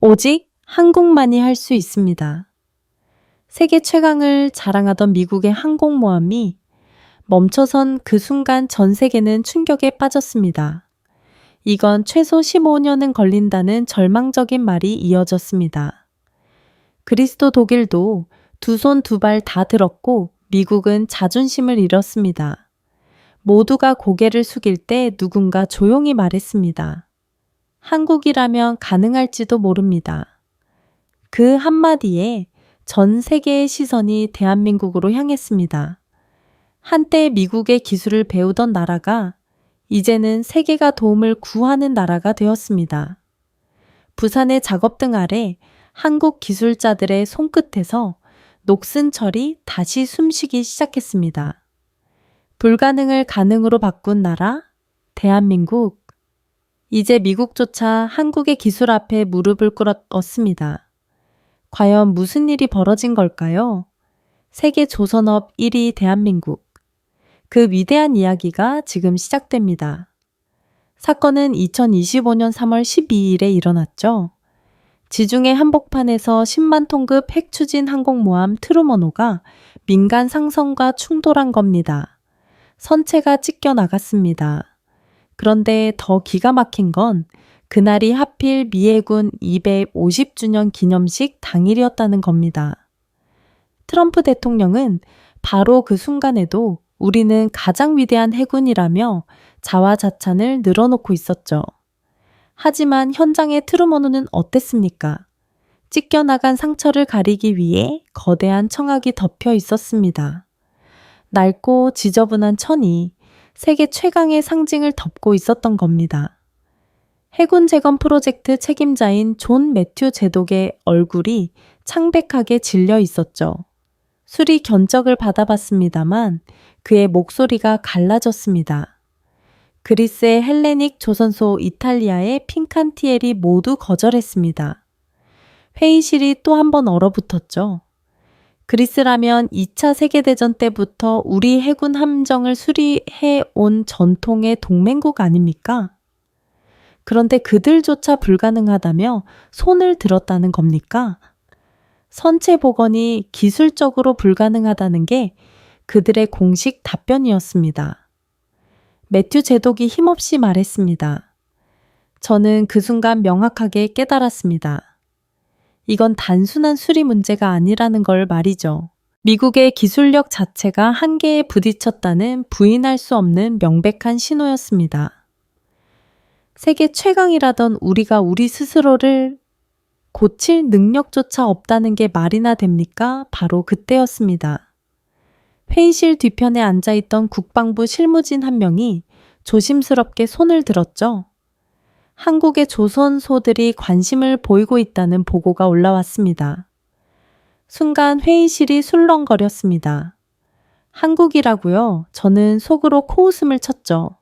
오직 한국만이 할 수 있습니다. 세계 최강을 자랑하던 미국의 항공모함이 멈춰선 그 순간 전 세계는 충격에 빠졌습니다. 이건 최소 15년은 걸린다는 절망적인 말이 이어졌습니다. 그리스도 독일도 두 손 두 발 다 들었고 미국은 자존심을 잃었습니다. 모두가 고개를 숙일 때 누군가 조용히 말했습니다. 한국이라면 가능할지도 모릅니다. 그 한마디에 전 세계의 시선이 대한민국으로 향했습니다. 한때 미국의 기술을 배우던 나라가 이제는 세계가 도움을 구하는 나라가 되었습니다. 부산의 작업등 아래 한국 기술자들의 손끝에서 녹슨철이 다시 숨쉬기 시작했습니다. 불가능을 가능으로 바꾼 나라, 대한민국. 이제 미국조차 한국의 기술 앞에 무릎을 꿇었습니다. 과연 무슨 일이 벌어진 걸까요? 세계 조선업 1위 대한민국. 그 위대한 이야기가 지금 시작됩니다. 사건은 2025년 3월 12일에 일어났죠. 지중해 한복판에서 10만 톤급 핵추진 항공모함 트루먼호가 민간 상선과 충돌한 겁니다. 선체가 찢겨 나갔습니다. 그런데 더 기가 막힌 건 그날이 하필 미해군 250주년 기념식 당일이었다는 겁니다. 트럼프 대통령은 바로 그 순간에도 우리는 가장 위대한 해군이라며 자화자찬을 늘어놓고 있었죠. 하지만 현장의 트루먼호는 어땠습니까? 찢겨나간 상처를 가리기 위해 거대한 청학이 덮여 있었습니다. 낡고 지저분한 천이 세계 최강의 상징을 덮고 있었던 겁니다. 해군 재건 프로젝트 책임자인 존 매튜 제독의 얼굴이 창백하게 질려 있었죠. 수리 견적을 받아봤습니다만 그의 목소리가 갈라졌습니다. 그리스의 헬레닉 조선소 이탈리아의 핑칸티엘이 모두 거절했습니다. 회의실이 또 한 번 얼어붙었죠. 그리스라면 2차 세계대전 때부터 우리 해군 함정을 수리해 온 전통의 동맹국 아닙니까? 그런데 그들조차 불가능하다며 손을 들었다는 겁니까? 선체 복원이 기술적으로 불가능하다는 게 그들의 공식 답변이었습니다. 매튜 제독이 힘없이 말했습니다. 저는 그 순간 명확하게 깨달았습니다. 이건 단순한 수리 문제가 아니라는 걸 말이죠. 미국의 기술력 자체가 한계에 부딪혔다는 부인할 수 없는 명백한 신호였습니다. 세계 최강이라던 우리가 우리 스스로를 고칠 능력조차 없다는 게 말이나 됩니까? 바로 그때였습니다. 회의실 뒤편에 앉아있던 국방부 실무진 한 명이 조심스럽게 손을 들었죠. 한국의 조선소들이 관심을 보이고 있다는 보고가 올라왔습니다. 순간 회의실이 술렁거렸습니다. 한국이라고요? 저는 속으로 코웃음을 쳤죠.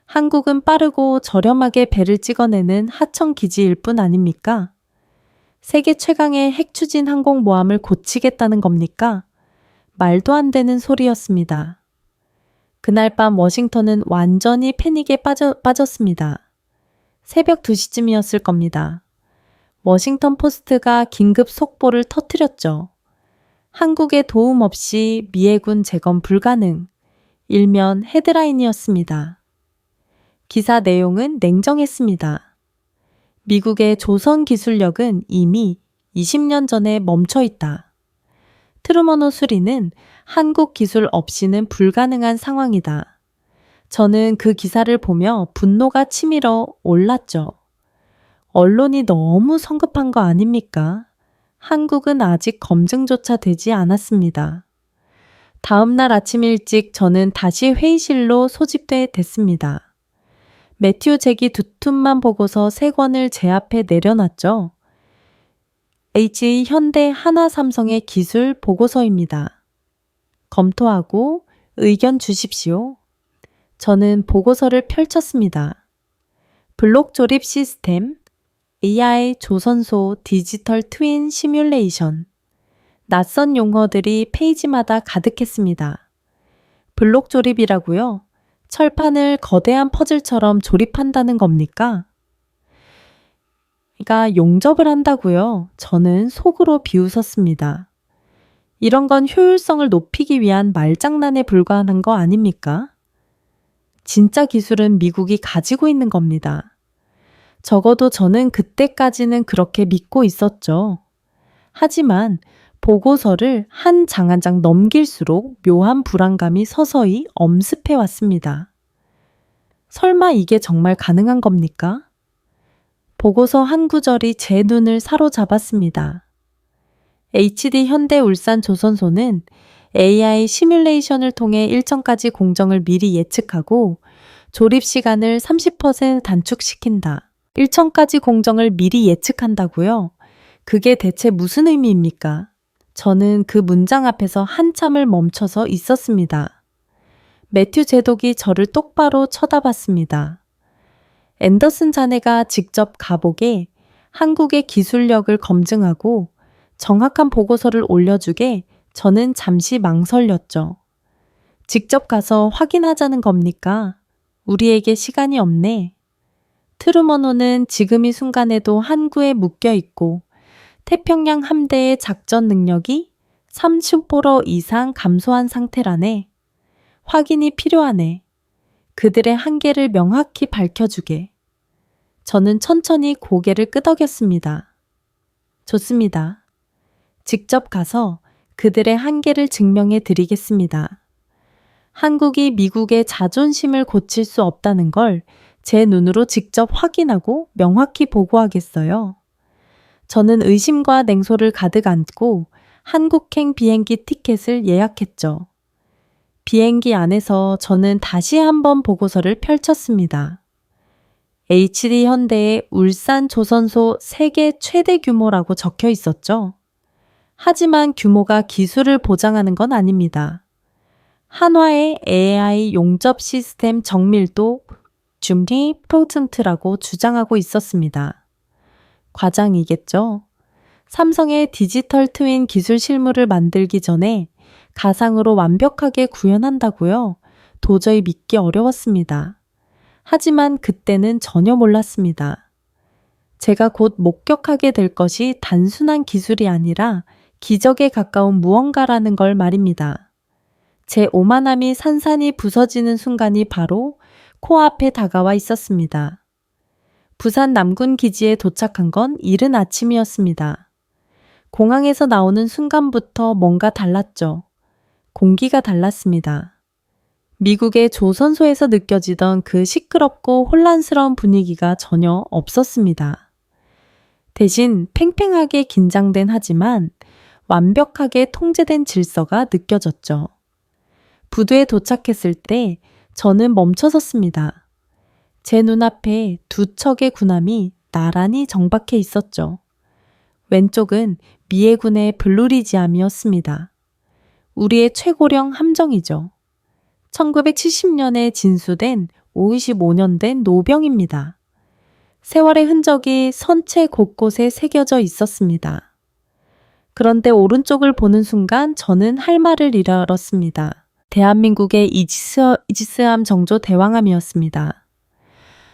한국은 빠르고 저렴하게 배를 찍어내는 하청 기지일 뿐 아닙니까? 세계 최강의 핵추진 항공모함을 고치겠다는 겁니까? 말도 안 되는 소리였습니다. 그날 밤 워싱턴은 완전히 패닉에 빠졌습니다. 새벽 2시쯤이었을 겁니다. 워싱턴 포스트가 긴급 속보를 터뜨렸죠. 한국의 도움 없이 미해군 재건 불가능. 일면 헤드라인이었습니다. 기사 내용은 냉정했습니다. 미국의 조선 기술력은 이미 20년 전에 멈춰 있다. 트루먼호 수리는 한국 기술 없이는 불가능한 상황이다. 저는 그 기사를 보며 분노가 치밀어 올랐죠. 언론이 너무 성급한 거 아닙니까? 한국은 아직 검증조차 되지 않았습니다. 다음 날 아침 일찍 저는 다시 회의실로 소집됐습니다. 매튜 잭이 두 툰만 보고서 세 권을 제 앞에 내려놨죠. HE 현대 한화삼성의 기술 보고서입니다. 검토하고 의견 주십시오. 저는 보고서를 펼쳤습니다. 블록 조립 시스템, AI 조선소 디지털 트윈 시뮬레이션, 낯선 용어들이 페이지마다 가득했습니다. 블록 조립이라고요? 철판을 거대한 퍼즐처럼 조립한다는 겁니까? 용접을 한다고요? 저는 속으로 비웃었습니다. 이런 건 효율성을 높이기 위한 말장난에 불과한 거 아닙니까? 진짜 기술은 미국이 가지고 있는 겁니다. 적어도 저는 그때까지는 그렇게 믿고 있었죠. 하지만 보고서를 한 장 한 장 넘길수록 묘한 불안감이 서서히 엄습해 왔습니다. 설마 이게 정말 가능한 겁니까? 보고서 한 구절이 제 눈을 사로잡았습니다. HD 현대울산조선소는 AI 시뮬레이션을 통해 일정까지 공정을 미리 예측하고 조립 시간을 30% 단축시킨다. 일정까지 공정을 미리 예측한다고요? 그게 대체 무슨 의미입니까? 저는 그 문장 앞에서 한참을 멈춰서 있었습니다. 매튜 제독이 저를 똑바로 쳐다봤습니다. 앤더슨 자네가 직접 가보게 한국의 기술력을 검증하고 정확한 보고서를 올려주게 저는 잠시 망설였죠. 직접 가서 확인하자는 겁니까? 우리에게 시간이 없네. 트루먼호는 지금 이 순간에도 항구에 묶여 있고 태평양 함대의 작전 능력이 30% 이상 감소한 상태라네. 확인이 필요하네. 그들의 한계를 명확히 밝혀주게. 저는 천천히 고개를 끄덕였습니다. 좋습니다. 직접 가서 그들의 한계를 증명해 드리겠습니다. 한국이 미국의 자존심을 고칠 수 없다는 걸 제 눈으로 직접 확인하고 명확히 보고하겠어요. 저는 의심과 냉소를 가득 안고 한국행 비행기 티켓을 예약했죠. 비행기 안에서 저는 다시 한번 보고서를 펼쳤습니다. HD 현대의 울산 조선소 세계 최대 규모라고 적혀 있었죠. 하지만 규모가 기술을 보장하는 건 아닙니다. 한화의 AI 용접 시스템 정밀도 줌리 프로즌트라고 주장하고 있었습니다. 과장이겠죠. 삼성의 디지털 트윈 기술 실물을 만들기 전에 가상으로 완벽하게 구현한다고요? 도저히 믿기 어려웠습니다. 하지만 그때는 전혀 몰랐습니다. 제가 곧 목격하게 될 것이 단순한 기술이 아니라 기적에 가까운 무언가라는 걸 말입니다. 제 오만함이 산산이 부서지는 순간이 바로 코앞에 다가와 있었습니다. 부산 남군 기지에 도착한 건 이른 아침이었습니다. 공항에서 나오는 순간부터 뭔가 달랐죠. 공기가 달랐습니다. 미국의 조선소에서 느껴지던 그 시끄럽고 혼란스러운 분위기가 전혀 없었습니다. 대신 팽팽하게 긴장된 하지만 완벽하게 통제된 질서가 느껴졌죠. 부두에 도착했을 때 저는 멈춰섰습니다. 제 눈앞에 두 척의 군함이 나란히 정박해 있었죠. 왼쪽은 미해군의 블루리지함이었습니다. 우리의 최고령 함정이죠. 1970년에 진수된 55년 된 노병입니다. 세월의 흔적이 선체 곳곳에 새겨져 있었습니다. 그런데 오른쪽을 보는 순간 저는 할 말을 잃었습니다. 대한민국의 이지스함 정조 대왕함이었습니다.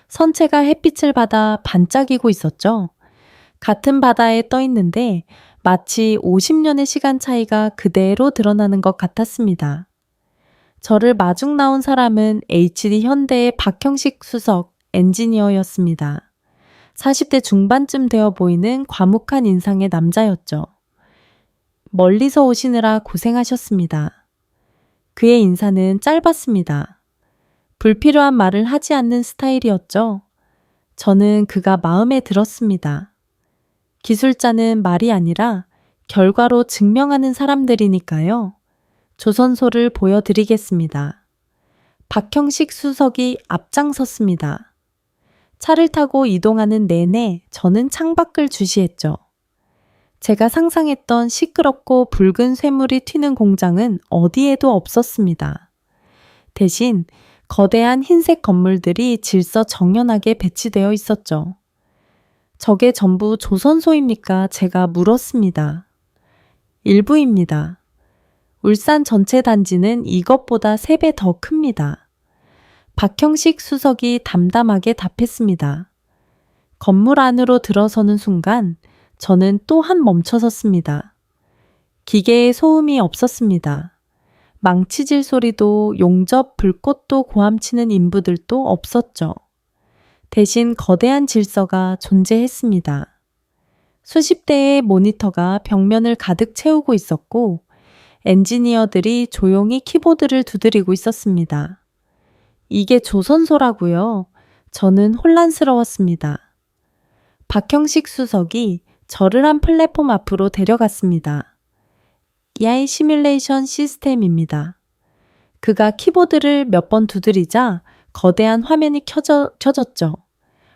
선체가 햇빛을 받아 반짝이고 있었죠. 같은 바다에 떠 있는데 마치 50년의 시간 차이가 그대로 드러나는 것 같았습니다. 저를 마중 나온 사람은 HD 현대의 박형식 수석 엔지니어였습니다. 40대 중반쯤 되어 보이는 과묵한 인상의 남자였죠. 멀리서 오시느라 고생하셨습니다. 그의 인사는 짧았습니다. 불필요한 말을 하지 않는 스타일이었죠. 저는 그가 마음에 들었습니다. 기술자는 말이 아니라 결과로 증명하는 사람들이니까요. 조선소를 보여드리겠습니다. 박형식 수석이 앞장섰습니다. 차를 타고 이동하는 내내 저는 창밖을 주시했죠. 제가 상상했던 시끄럽고 붉은 쇠물이 튀는 공장은 어디에도 없었습니다. 대신 거대한 흰색 건물들이 질서정연하게 배치되어 있었죠. 저게 전부 조선소입니까? 제가 물었습니다. 일부입니다. 울산 전체 단지는 이것보다 3배 더 큽니다. 박형식 수석이 담담하게 답했습니다. 건물 안으로 들어서는 순간 저는 또한 멈춰섰습니다. 기계에 소음이 없었습니다. 망치질 소리도 용접 불꽃도 고함치는 인부들도 없었죠. 대신 거대한 질서가 존재했습니다. 수십 대의 모니터가 벽면을 가득 채우고 있었고 엔지니어들이 조용히 키보드를 두드리고 있었습니다. 이게 조선소라고요. 저는 혼란스러웠습니다. 박형식 수석이 저를 한 플랫폼 앞으로 데려갔습니다. AI 시뮬레이션 시스템입니다. 그가 키보드를 몇 번 두드리자 거대한 화면이 켜졌죠.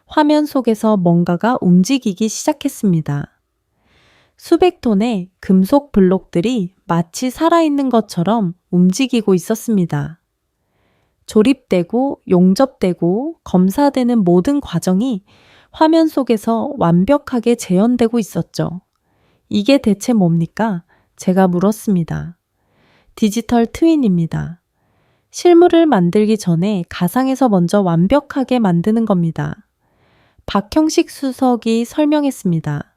화면 속에서 뭔가가 움직이기 시작했습니다. 수백 톤의 금속 블록들이 마치 살아있는 것처럼 움직이고 있었습니다. 조립되고 용접되고 검사되는 모든 과정이 화면 속에서 완벽하게 재현되고 있었죠. 이게 대체 뭡니까? 제가 물었습니다. 디지털 트윈입니다. 실물을 만들기 전에 가상에서 먼저 완벽하게 만드는 겁니다. 박형식 수석이 설명했습니다.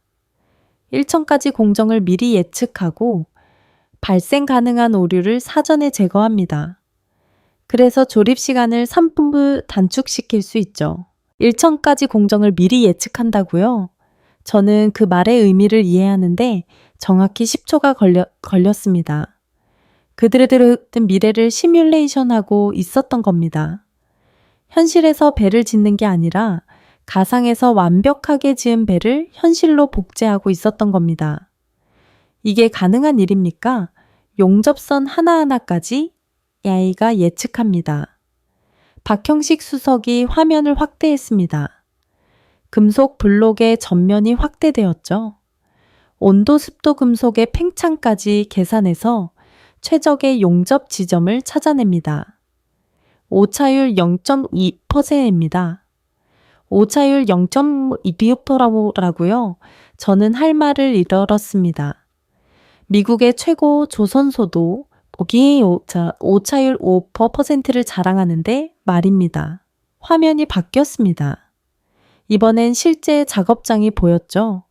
1층까지 공정을 미리 예측하고 발생 가능한 오류를 사전에 제거합니다. 그래서 조립 시간을 3분부 단축시킬 수 있죠. 1층까지 공정을 미리 예측한다고요? 저는 그 말의 의미를 이해하는데 정확히 10초가 걸렸습니다. 그들의 미래를 시뮬레이션하고 있었던 겁니다. 현실에서 배를 짓는 게 아니라 가상에서 완벽하게 지은 배를 현실로 복제하고 있었던 겁니다. 이게 가능한 일입니까? 용접선 하나하나까지 AI가 예측합니다. 박형식 수석이 화면을 확대했습니다. 금속 블록의 전면이 확대되었죠. 온도, 습도, 금속의 팽창까지 계산해서 최적의 용접 지점을 찾아냅니다. 오차율 0.2%입니다. 오차율 0.2%라고요? 저는 할 말을 잃었습니다. 미국의 최고 조선소도 거기에 오차율 5%를 자랑하는데 말입니다. 화면이 바뀌었습니다. 이번엔 실제 작업장이 보였죠.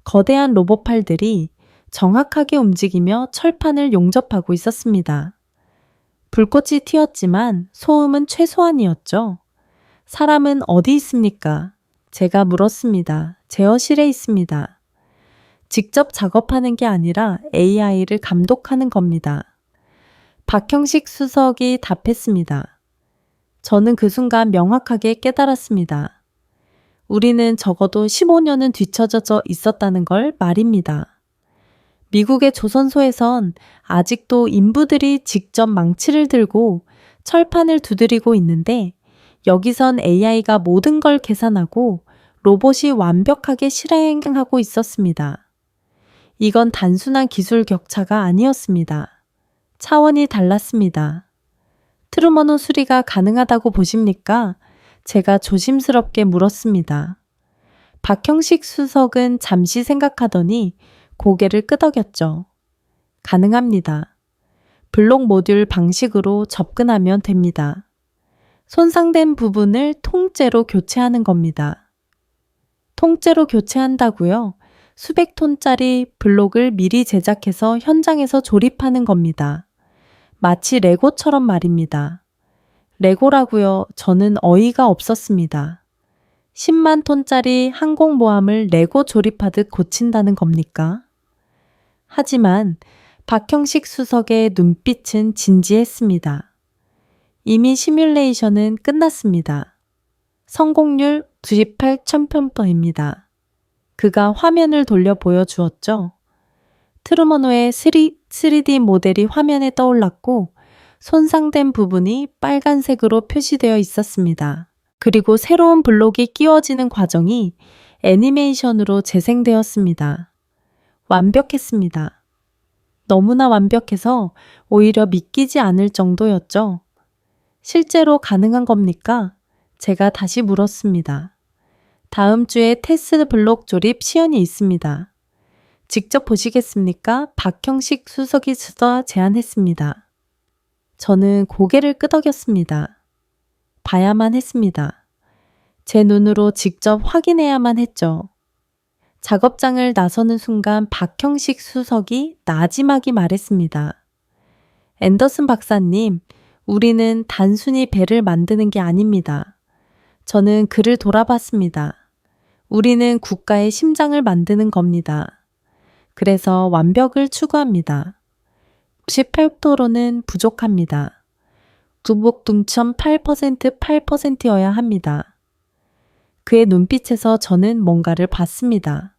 거대한 로봇팔들이 정확하게 움직이며 철판을 용접하고 있었습니다. 불꽃이 튀었지만 소음은 최소한이었죠. 사람은 어디 있습니까? 제가 물었습니다. 제어실에 있습니다. 직접 작업하는 게 아니라 AI를 감독하는 겁니다. 박형식 수석이 답했습니다. 저는 그 순간 명확하게 깨달았습니다. 우리는 적어도 15년은 뒤처져 있었다는 걸 말입니다. 미국의 조선소에선 아직도 인부들이 직접 망치를 들고 철판을 두드리고 있는데 여기선 AI가 모든 걸 계산하고 로봇이 완벽하게 실행하고 있었습니다. 이건 단순한 기술 격차가 아니었습니다. 차원이 달랐습니다. 트루먼호 수리가 가능하다고 보십니까? 제가 조심스럽게 물었습니다. 박형식 수석은 잠시 생각하더니 고개를 끄덕였죠. 가능합니다. 블록 모듈 방식으로 접근하면 됩니다. 손상된 부분을 통째로 교체하는 겁니다. 통째로 교체한다고요? 수백 톤짜리 블록을 미리 제작해서 현장에서 조립하는 겁니다. 마치 레고처럼 말입니다. 레고라고요? 저는 어이가 없었습니다. 10만 톤짜리 항공모함을 레고 조립하듯 고친다는 겁니까? 하지만 박형식 수석의 눈빛은 진지했습니다. 이미 시뮬레이션은 끝났습니다. 성공률 98,000%입니다. 그가 화면을 돌려 보여주었죠. 트루먼호의 3D 모델이 화면에 떠올랐고 손상된 부분이 빨간색으로 표시되어 있었습니다. 그리고 새로운 블록이 끼워지는 과정이 애니메이션으로 재생되었습니다. 완벽했습니다. 너무나 완벽해서 오히려 믿기지 않을 정도였죠. 실제로 가능한 겁니까? 제가 다시 물었습니다. 다음 주에 테스트 블록 조립 시연이 있습니다. 직접 보시겠습니까? 박형식 수석이 제안했습니다. 저는 고개를 끄덕였습니다. 봐야만 했습니다. 제 눈으로 직접 확인해야만 했죠. 작업장을 나서는 순간 박형식 수석이 나지막이 말했습니다. 앤더슨 박사님, 우리는 단순히 배를 만드는 게 아닙니다. 저는 그를 돌아봤습니다. 우리는 국가의 심장을 만드는 겁니다. 그래서 완벽을 추구합니다. 98%는 부족합니다. 두복둥천 8%여야 합니다. 그의 눈빛에서 저는 뭔가를 봤습니다.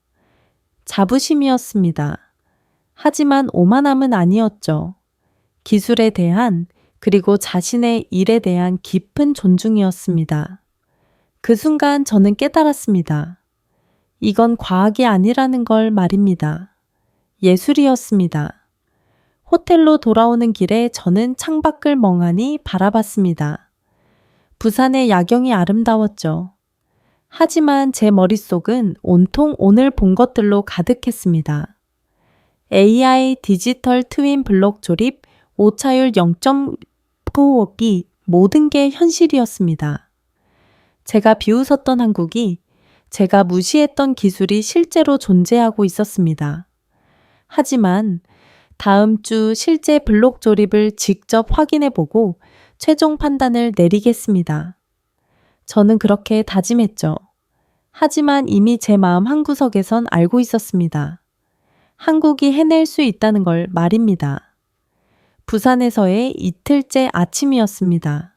자부심이었습니다. 하지만 오만함은 아니었죠. 기술에 대한 그리고 자신의 일에 대한 깊은 존중이었습니다. 그 순간 저는 깨달았습니다. 이건 과학이 아니라는 걸 말입니다. 예술이었습니다. 호텔로 돌아오는 길에 저는 창밖을 멍하니 바라봤습니다. 부산의 야경이 아름다웠죠. 하지만 제 머릿속은 온통 오늘 본 것들로 가득했습니다. AI 디지털 트윈 블록 조립, 오차율 0.95이 모든 게 현실이었습니다. 제가 비웃었던 한국이 제가 무시했던 기술이 실제로 존재하고 있었습니다. 하지만 다음 주 실제 블록 조립을 직접 확인해보고 최종 판단을 내리겠습니다. 저는 그렇게 다짐했죠. 하지만 이미 제 마음 한구석에선 알고 있었습니다. 한국이 해낼 수 있다는 걸 말입니다. 부산에서의 이틀째 아침이었습니다.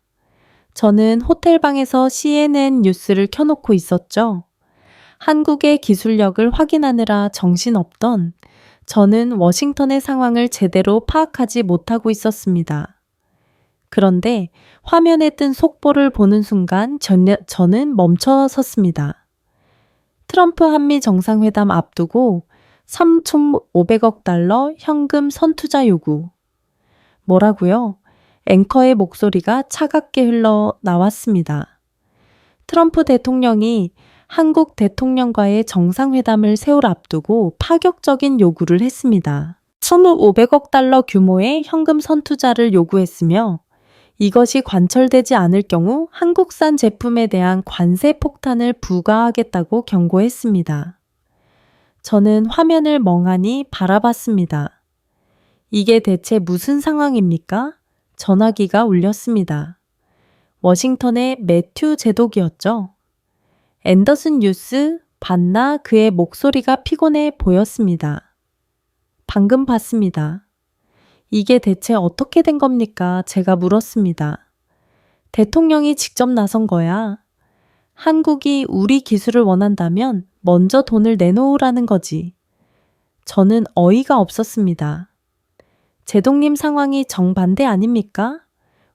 저는 호텔방에서 CNN 뉴스를 켜놓고 있었죠. 한국의 기술력을 확인하느라 정신없던 저는 워싱턴의 상황을 제대로 파악하지 못하고 있었습니다. 그런데 화면에 뜬 속보를 보는 순간 저는 멈춰 섰습니다. 트럼프 한미 정상회담 앞두고 3,500억 달러 현금 선투자 요구. 뭐라고요? 앵커의 목소리가 차갑게 흘러나왔습니다. 트럼프 대통령이 한국 대통령과의 정상회담을 세울 앞두고 파격적인 요구를 했습니다. 1,500억 달러 규모의 현금 선투자를 요구했으며 이것이 관철되지 않을 경우 한국산 제품에 대한 관세 폭탄을 부과하겠다고 경고했습니다. 저는 화면을 멍하니 바라봤습니다. 이게 대체 무슨 상황입니까? 전화기가 울렸습니다. 워싱턴의 매튜 제독이었죠. 앤더슨 뉴스 봤나? 그의 목소리가 피곤해 보였습니다. 방금 봤습니다. 이게 대체 어떻게 된 겁니까? 제가 물었습니다. 대통령이 직접 나선 거야. 한국이 우리 기술을 원한다면 먼저 돈을 내놓으라는 거지. 저는 어이가 없었습니다. 제동님 상황이 정반대 아닙니까?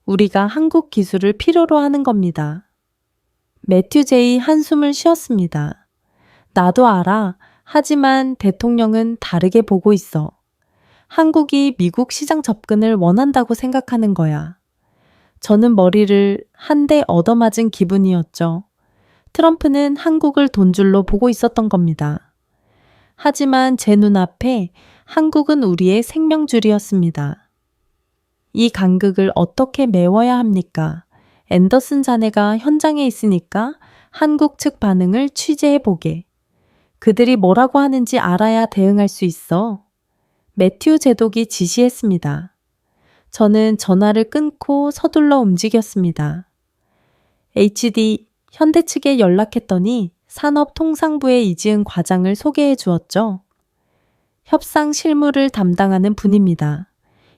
우리가 한국 기술을 필요로 하는 겁니다. 매튜 제이 한숨을 쉬었습니다. 나도 알아. 하지만 대통령은 다르게 보고 있어. 한국이 미국 시장 접근을 원한다고 생각하는 거야. 저는 머리를 한 대 얻어맞은 기분이었죠. 트럼프는 한국을 돈줄로 보고 있었던 겁니다. 하지만 제 눈앞에 한국은 우리의 생명줄이었습니다. 이 간극을 어떻게 메워야 합니까? 앤더슨 자네가 현장에 있으니까 한국 측 반응을 취재해보게. 그들이 뭐라고 하는지 알아야 대응할 수 있어. 매튜 제독이 지시했습니다. 저는 전화를 끊고 서둘러 움직였습니다. HD 현대 측에 연락했더니 산업통상부의 이지은 과장을 소개해 주었죠. 협상 실무를 담당하는 분입니다.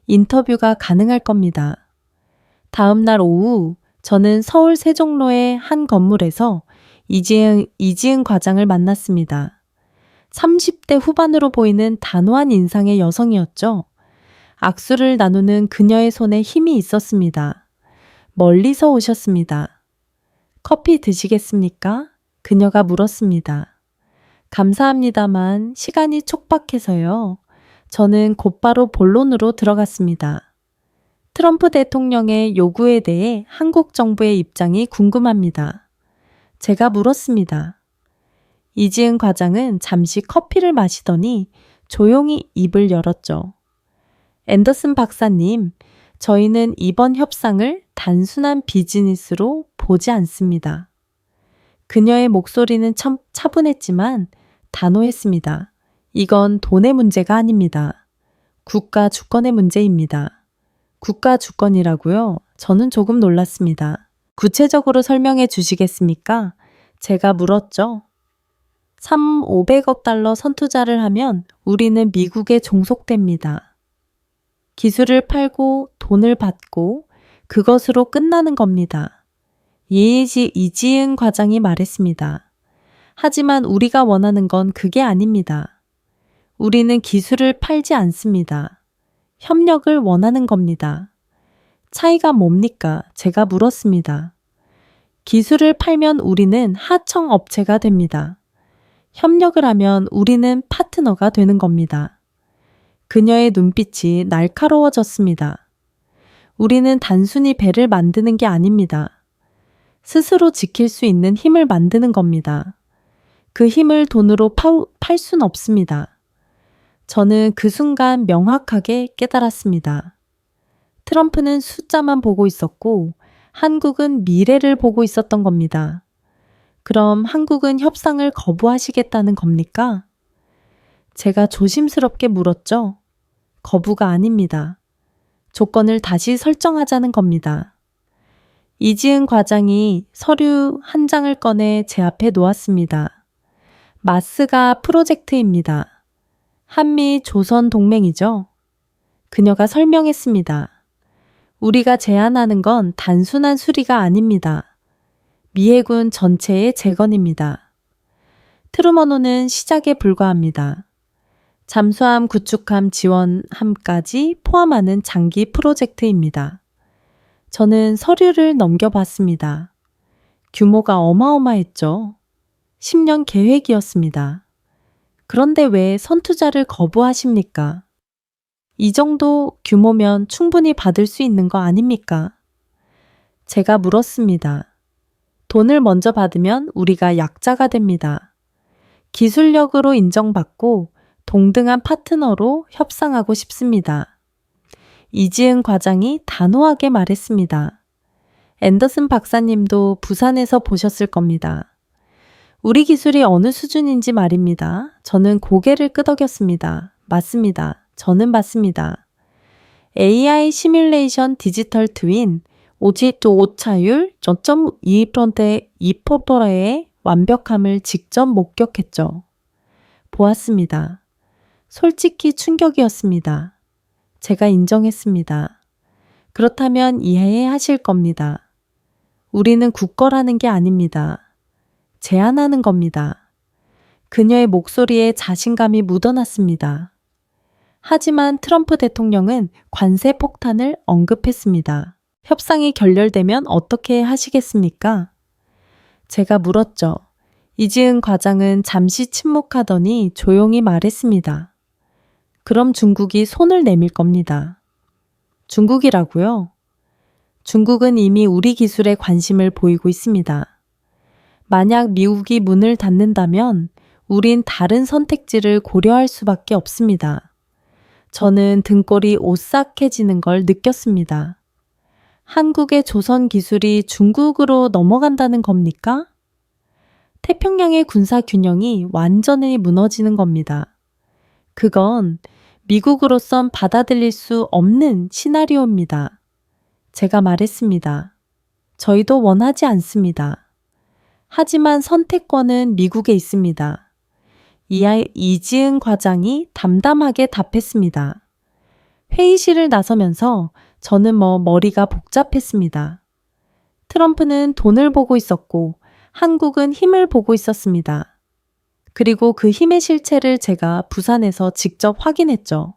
인터뷰가 가능할 겁니다. 다음 날 오후 저는 서울 세종로의 한 건물에서 이지은 과장을 만났습니다. 30대 후반으로 보이는 단호한 인상의 여성이었죠. 악수를 나누는 그녀의 손에 힘이 있었습니다. 멀리서 오셨습니다. 커피 드시겠습니까? 그녀가 물었습니다. 감사합니다만 시간이 촉박해서요. 저는 곧바로 본론으로 들어갔습니다. 트럼프 대통령의 요구에 대해 한국 정부의 입장이 궁금합니다. 제가 물었습니다. 이지은 과장은 잠시 커피를 마시더니 조용히 입을 열었죠. 앤더슨 박사님, 저희는 이번 협상을 단순한 비즈니스로 보지 않습니다. 그녀의 목소리는 참 차분했지만 단호했습니다. 이건 돈의 문제가 아닙니다. 국가 주권의 문제입니다. 국가 주권이라고요? 저는 조금 놀랐습니다. 구체적으로 설명해 주시겠습니까? 제가 물었죠. 500억 달러 선투자를 하면 우리는 미국에 종속됩니다. 기술을 팔고 돈을 받고 그것으로 끝나는 겁니다. 이지은 과장이 말했습니다. 하지만 우리가 원하는 건 그게 아닙니다. 우리는 기술을 팔지 않습니다. 협력을 원하는 겁니다. 차이가 뭡니까? 제가 물었습니다. 기술을 팔면 우리는 하청 업체가 됩니다. 협력을 하면 우리는 파트너가 되는 겁니다. 그녀의 눈빛이 날카로워졌습니다. 우리는 단순히 배를 만드는 게 아닙니다. 스스로 지킬 수 있는 힘을 만드는 겁니다. 그 힘을 돈으로 팔 순 없습니다. 저는 그 순간 명확하게 깨달았습니다. 트럼프는 숫자만 보고 있었고 한국은 미래를 보고 있었던 겁니다. 그럼 한국은 협상을 거부하시겠다는 겁니까? 제가 조심스럽게 물었죠. 거부가 아닙니다. 조건을 다시 설정하자는 겁니다. 이지은 과장이 서류 한 장을 꺼내 제 앞에 놓았습니다. 마스가 프로젝트입니다. 한미 조선 동맹이죠. 그녀가 설명했습니다. 우리가 제안하는 건 단순한 수리가 아닙니다. 미 해군 전체의 재건입니다. 트루먼호는 시작에 불과합니다. 잠수함 구축함 지원함까지 포함하는 장기 프로젝트입니다. 저는 서류를 넘겨봤습니다. 규모가 어마어마했죠. 10년 계획이었습니다. 그런데 왜 선투자를 거부하십니까? 이 정도 규모면 충분히 받을 수 있는 거 아닙니까? 제가 물었습니다. 돈을 먼저 받으면 우리가 약자가 됩니다. 기술력으로 인정받고 동등한 파트너로 협상하고 싶습니다. 이지은 과장이 단호하게 말했습니다. 앤더슨 박사님도 부산에서 보셨을 겁니다. 우리 기술이 어느 수준인지 말입니다. 저는 고개를 끄덕였습니다. 맞습니다. 저는 맞습니다. AI 시뮬레이션 디지털 트윈, 오지도 오차율 0.2%의 완벽함을 직접 목격했죠. 보았습니다. 솔직히 충격이었습니다. 제가 인정했습니다. 그렇다면 이해하실 겁니다. 우리는 굳건하는 게 아닙니다. 제안하는 겁니다. 그녀의 목소리에 자신감이 묻어났습니다. 하지만 트럼프 대통령은 관세 폭탄을 언급했습니다. 협상이 결렬되면 어떻게 하시겠습니까? 제가 물었죠. 이지은 과장은 잠시 침묵하더니 조용히 말했습니다. 그럼 중국이 손을 내밀 겁니다. 중국이라고요? 중국은 이미 우리 기술에 관심을 보이고 있습니다. 만약 미국이 문을 닫는다면 우린 다른 선택지를 고려할 수밖에 없습니다. 저는 등골이 오싹해지는 걸 느꼈습니다. 한국의 조선 기술이 중국으로 넘어간다는 겁니까? 태평양의 군사 균형이 완전히 무너지는 겁니다. 그건 미국으로선 받아들일 수 없는 시나리오입니다. 제가 말했습니다. 저희도 원하지 않습니다. 하지만 선택권은 미국에 있습니다. 이지은 과장이 담담하게 답했습니다. 회의실을 나서면서 저는 머리가 복잡했습니다. 트럼프는 돈을 보고 있었고 한국은 힘을 보고 있었습니다. 그리고 그 힘의 실체를 제가 부산에서 직접 확인했죠.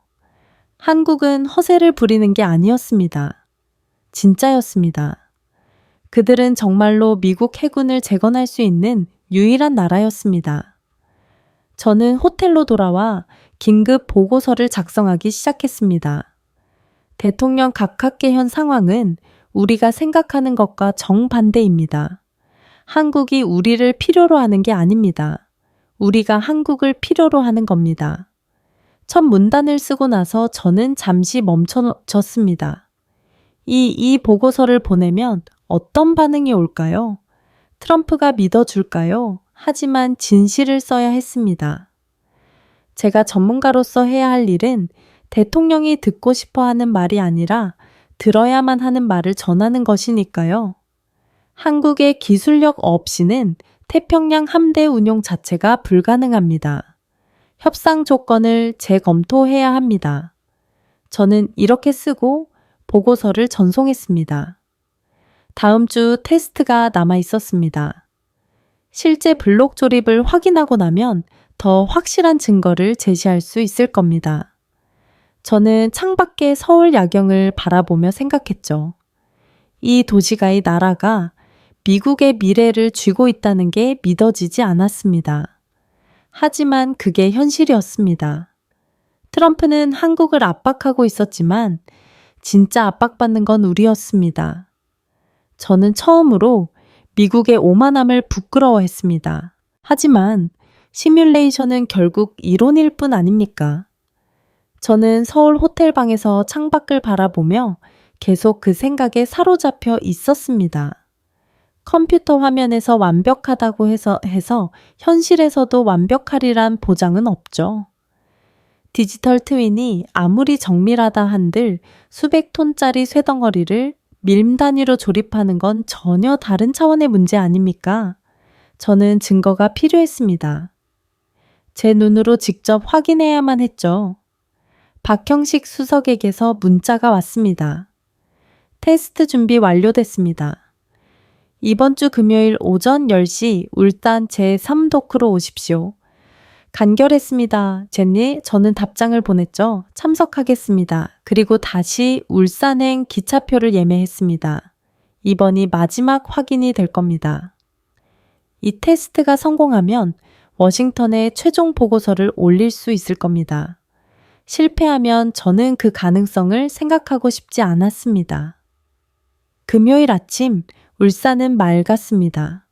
한국은 허세를 부리는 게 아니었습니다. 진짜였습니다. 그들은 정말로 미국 해군을 재건할 수 있는 유일한 나라였습니다. 저는 호텔로 돌아와 긴급 보고서를 작성하기 시작했습니다. 대통령 각하께 현 상황은 우리가 생각하는 것과 정반대입니다. 한국이 우리를 필요로 하는 게 아닙니다. 우리가 한국을 필요로 하는 겁니다. 첫 문단을 쓰고 나서 저는 잠시 멈춰졌습니다. 이 보고서를 보내면 어떤 반응이 올까요? 트럼프가 믿어줄까요? 하지만 진실을 써야 했습니다. 제가 전문가로서 해야 할 일은 대통령이 듣고 싶어 하는 말이 아니라 들어야만 하는 말을 전하는 것이니까요. 한국의 기술력 없이는 태평양 함대 운용 자체가 불가능합니다. 협상 조건을 재검토해야 합니다. 저는 이렇게 쓰고 보고서를 전송했습니다. 다음 주 테스트가 남아 있었습니다. 실제 블록 조립을 확인하고 나면 더 확실한 증거를 제시할 수 있을 겁니다. 저는 창밖의 서울 야경을 바라보며 생각했죠. 이 도시가의 나라가 미국의 미래를 쥐고 있다는 게 믿어지지 않았습니다. 하지만 그게 현실이었습니다. 트럼프는 한국을 압박하고 있었지만 진짜 압박받는 건 우리였습니다. 저는 처음으로 미국의 오만함을 부끄러워했습니다. 하지만 시뮬레이션은 결국 이론일 뿐 아닙니까? 저는 서울 호텔방에서 창밖을 바라보며 계속 그 생각에 사로잡혀 있었습니다. 컴퓨터 화면에서 완벽하다고 해서 현실에서도 완벽하리란 보장은 없죠. 디지털 트윈이 아무리 정밀하다 한들 수백 톤짜리 쇠덩어리를 밀 단위로 조립하는 건 전혀 다른 차원의 문제 아닙니까? 저는 증거가 필요했습니다. 제 눈으로 직접 확인해야만 했죠. 박형식 수석에게서 문자가 왔습니다. 테스트 준비 완료됐습니다. 이번 주 금요일 오전 10시 울산 제3도크로 오십시오. 간결했습니다. 젠니, 저는 답장을 보냈죠. 참석하겠습니다. 그리고 다시 울산행 기차표를 예매했습니다. 이번이 마지막 확인이 될 겁니다. 이 테스트가 성공하면 워싱턴에 최종 보고서를 올릴 수 있을 겁니다. 실패하면 저는 그 가능성을 생각하고 싶지 않았습니다. 금요일 아침 울산은 맑았습니다.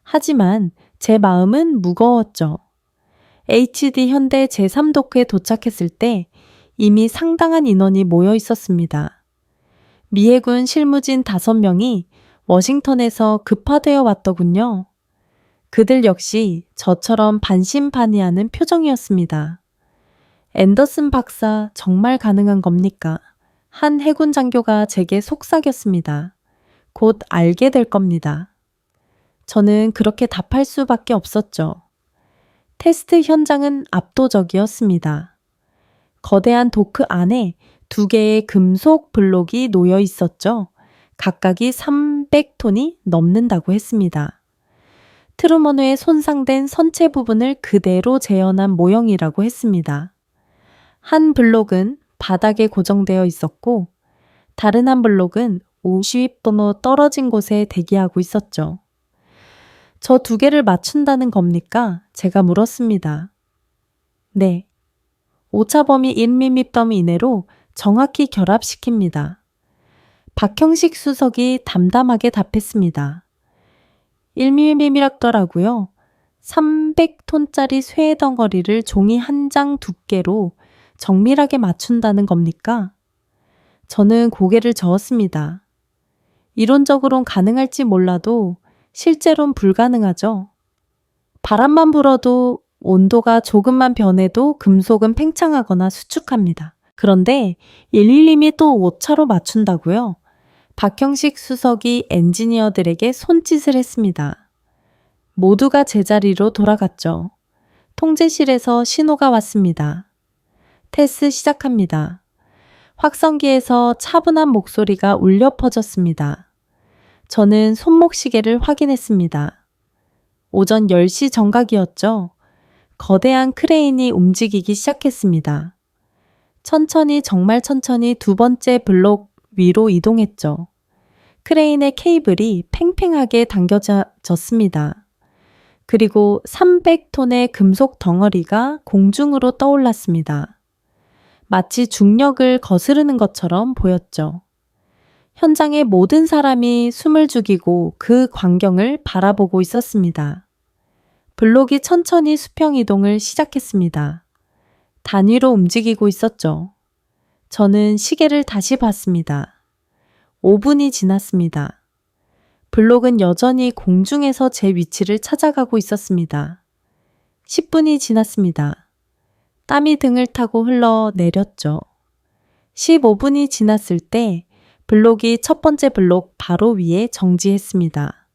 하지만 제 마음은 무거웠죠. HD 현대 제3도크에 도착했을 때 이미 상당한 인원이 모여 있었습니다. 미해군 실무진 5명이 워싱턴에서 급파되어 왔더군요. 그들 역시 저처럼 반신반의하는 표정이었습니다. 앤더슨 박사 정말 가능한 겁니까? 한 해군 장교가 제게 속삭였습니다. 곧 알게 될 겁니다. 저는 그렇게 답할 수밖에 없었죠. 테스트 현장은 압도적이었습니다. 거대한 도크 안에 2개의 금속 블록이 놓여 있었죠. 각각이 300톤이 넘는다고 했습니다. 트루먼호의 손상된 선체 부분을 그대로 재현한 모형이라고 했습니다. 한 블록은 바닥에 고정되어 있었고 다른 한 블록은 50도 떨어진 곳에 대기하고 있었죠. 저 2개를 맞춘다는 겁니까? 제가 물었습니다. 네. 오차 범위 1mm 이내로 정확히 결합시킵니다. 박형식 수석이 담담하게 답했습니다. 1mm더라고요. 300톤짜리 쇠 덩어리를 종이 한 장 두께로 정밀하게 맞춘다는 겁니까? 저는 고개를 저었습니다. 이론적으론 가능할지 몰라도 실제론 불가능하죠. 바람만 불어도 온도가 조금만 변해도 금속은 팽창하거나 수축합니다. 그런데 1mm도 오차로 맞춘다고요? 박형식 수석이 엔지니어들에게 손짓을 했습니다. 모두가 제자리로 돌아갔죠. 통제실에서 신호가 왔습니다. 테스트 시작합니다. 확성기에서 차분한 목소리가 울려 퍼졌습니다. 저는 손목시계를 확인했습니다. 오전 10시 정각이었죠. 거대한 크레인이 움직이기 시작했습니다. 천천히 정말 천천히 2번째 블록 위로 이동했죠. 크레인의 케이블이 팽팽하게 당겨졌습니다. 그리고 300톤의 금속 덩어리가 공중으로 떠올랐습니다. 마치 중력을 거스르는 것처럼 보였죠. 현장의 모든 사람이 숨을 죽이고 그 광경을 바라보고 있었습니다. 블록이 천천히 수평 이동을 시작했습니다. 단위로 움직이고 있었죠. 저는 시계를 다시 봤습니다. 5분이 지났습니다. 블록은 여전히 공중에서 제 위치를 찾아가고 있었습니다. 10분이 지났습니다. 땀이 등을 타고 흘러 내렸죠. 15분이 지났을 때 블록이 첫 번째 블록 바로 위에 정지했습니다.